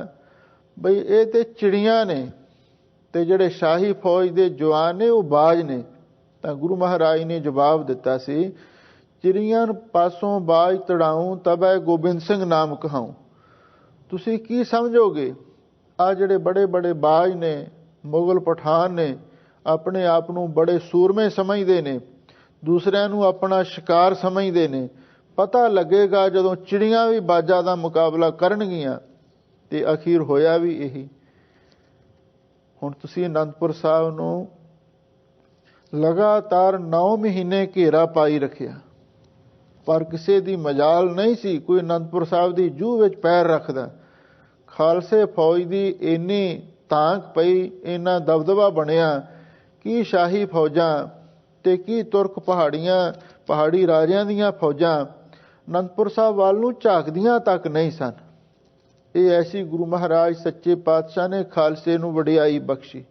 ਬਈ ਇਹ ਤੇ ਚਿੜੀਆਂ ਨੇ ਤੇ ਜਿਹੜੇ ਸ਼ਾਹੀ ਫੌਜ ਦੇ ਜਵਾਨ ਨੇ ਉਹ ਬਾਜ ਨੇ, ਤਾਂ ਗੁਰੂ ਮਹਾਰਾਜ ਨੇ ਜਵਾਬ ਦਿੱਤਾ ਸੀ, ਚਿੜੀਆਂ ਪਾਸੋਂ ਬਾਜ ਤੜਾਉਂ ਤਬੈ ਗੋਬਿੰਦ ਸਿੰਘ ਨਾਮ ਕਹਾਉਂ। ਤੁਸੀਂ ਕੀ ਸਮਝੋਗੇ? ਆ ਜਿਹੜੇ ਬੜੇ ਬੜੇ ਬਾਜ ਨੇ, ਮੁਗਲ ਪਠਾਨ ਨੇ, ਆਪਣੇ ਆਪ ਨੂੰ ਬੜੇ ਸੂਰਮੇ ਸਮਝਦੇ ਨੇ, ਦੂਸਰਿਆਂ ਨੂੰ ਆਪਣਾ ਸ਼ਿਕਾਰ ਸਮਝਦੇ ਨੇ। ਪਤਾ ਲੱਗੇਗਾ ਜਦੋਂ ਚਿੜੀਆਂ ਵੀ ਬਾਜਾਂ ਦਾ ਮੁਕਾਬਲਾ ਕਰਨਗੀਆਂ। ਤੇ ਅਖੀਰ ਹੋਇਆ ਵੀ ਇਹੀ। ਹੁਣ ਤੁਸੀਂ ਅਨੰਦਪੁਰ ਸਾਹਿਬ ਨੂੰ ਲਗਾਤਾਰ 9 ਮਹੀਨੇ ਘੇਰਾ ਪਾਈ ਰੱਖਿਆ, ਪਰ ਕਿਸੇ ਦੀ ਮਜਾਲ ਨਹੀਂ ਸੀ ਕੋਈ ਅਨੰਦਪੁਰ ਸਾਹਿਬ ਦੀ ਜੂਹ ਵਿੱਚ ਪੈਰ ਰੱਖਦਾ। ਖਾਲਸੇ ਫੌਜ ਦੀ ਇੰਨੀ ਤਾਂਘ ਪਈ, ਇੰਨਾ ਦਬਦਬਾ ਬਣਿਆ ਕਿ ਸ਼ਾਹੀ ਫੌਜਾਂ ਤੇ ਕੀ ਤੁਰਕ ਪਹਾੜੀ ਰਾਜਿਆਂ ਦੀਆਂ ਫੌਜਾਂ ਅਨੰਦਪੁਰ ਸਾਹਿਬ ਵੱਲ ਨੂੰ ਝਾਕਦੀਆਂ ਤੱਕ ਨਹੀਂ ਸਨ। ਇਹ ਐਸੀ ਗੁਰੂ ਮਹਾਰਾਜ ਸੱਚੇ ਪਾਤਸ਼ਾਹ ਨੇ ਖਾਲਸੇ ਨੂੰ ਵਡਿਆਈ ਬਖਸ਼ੀ।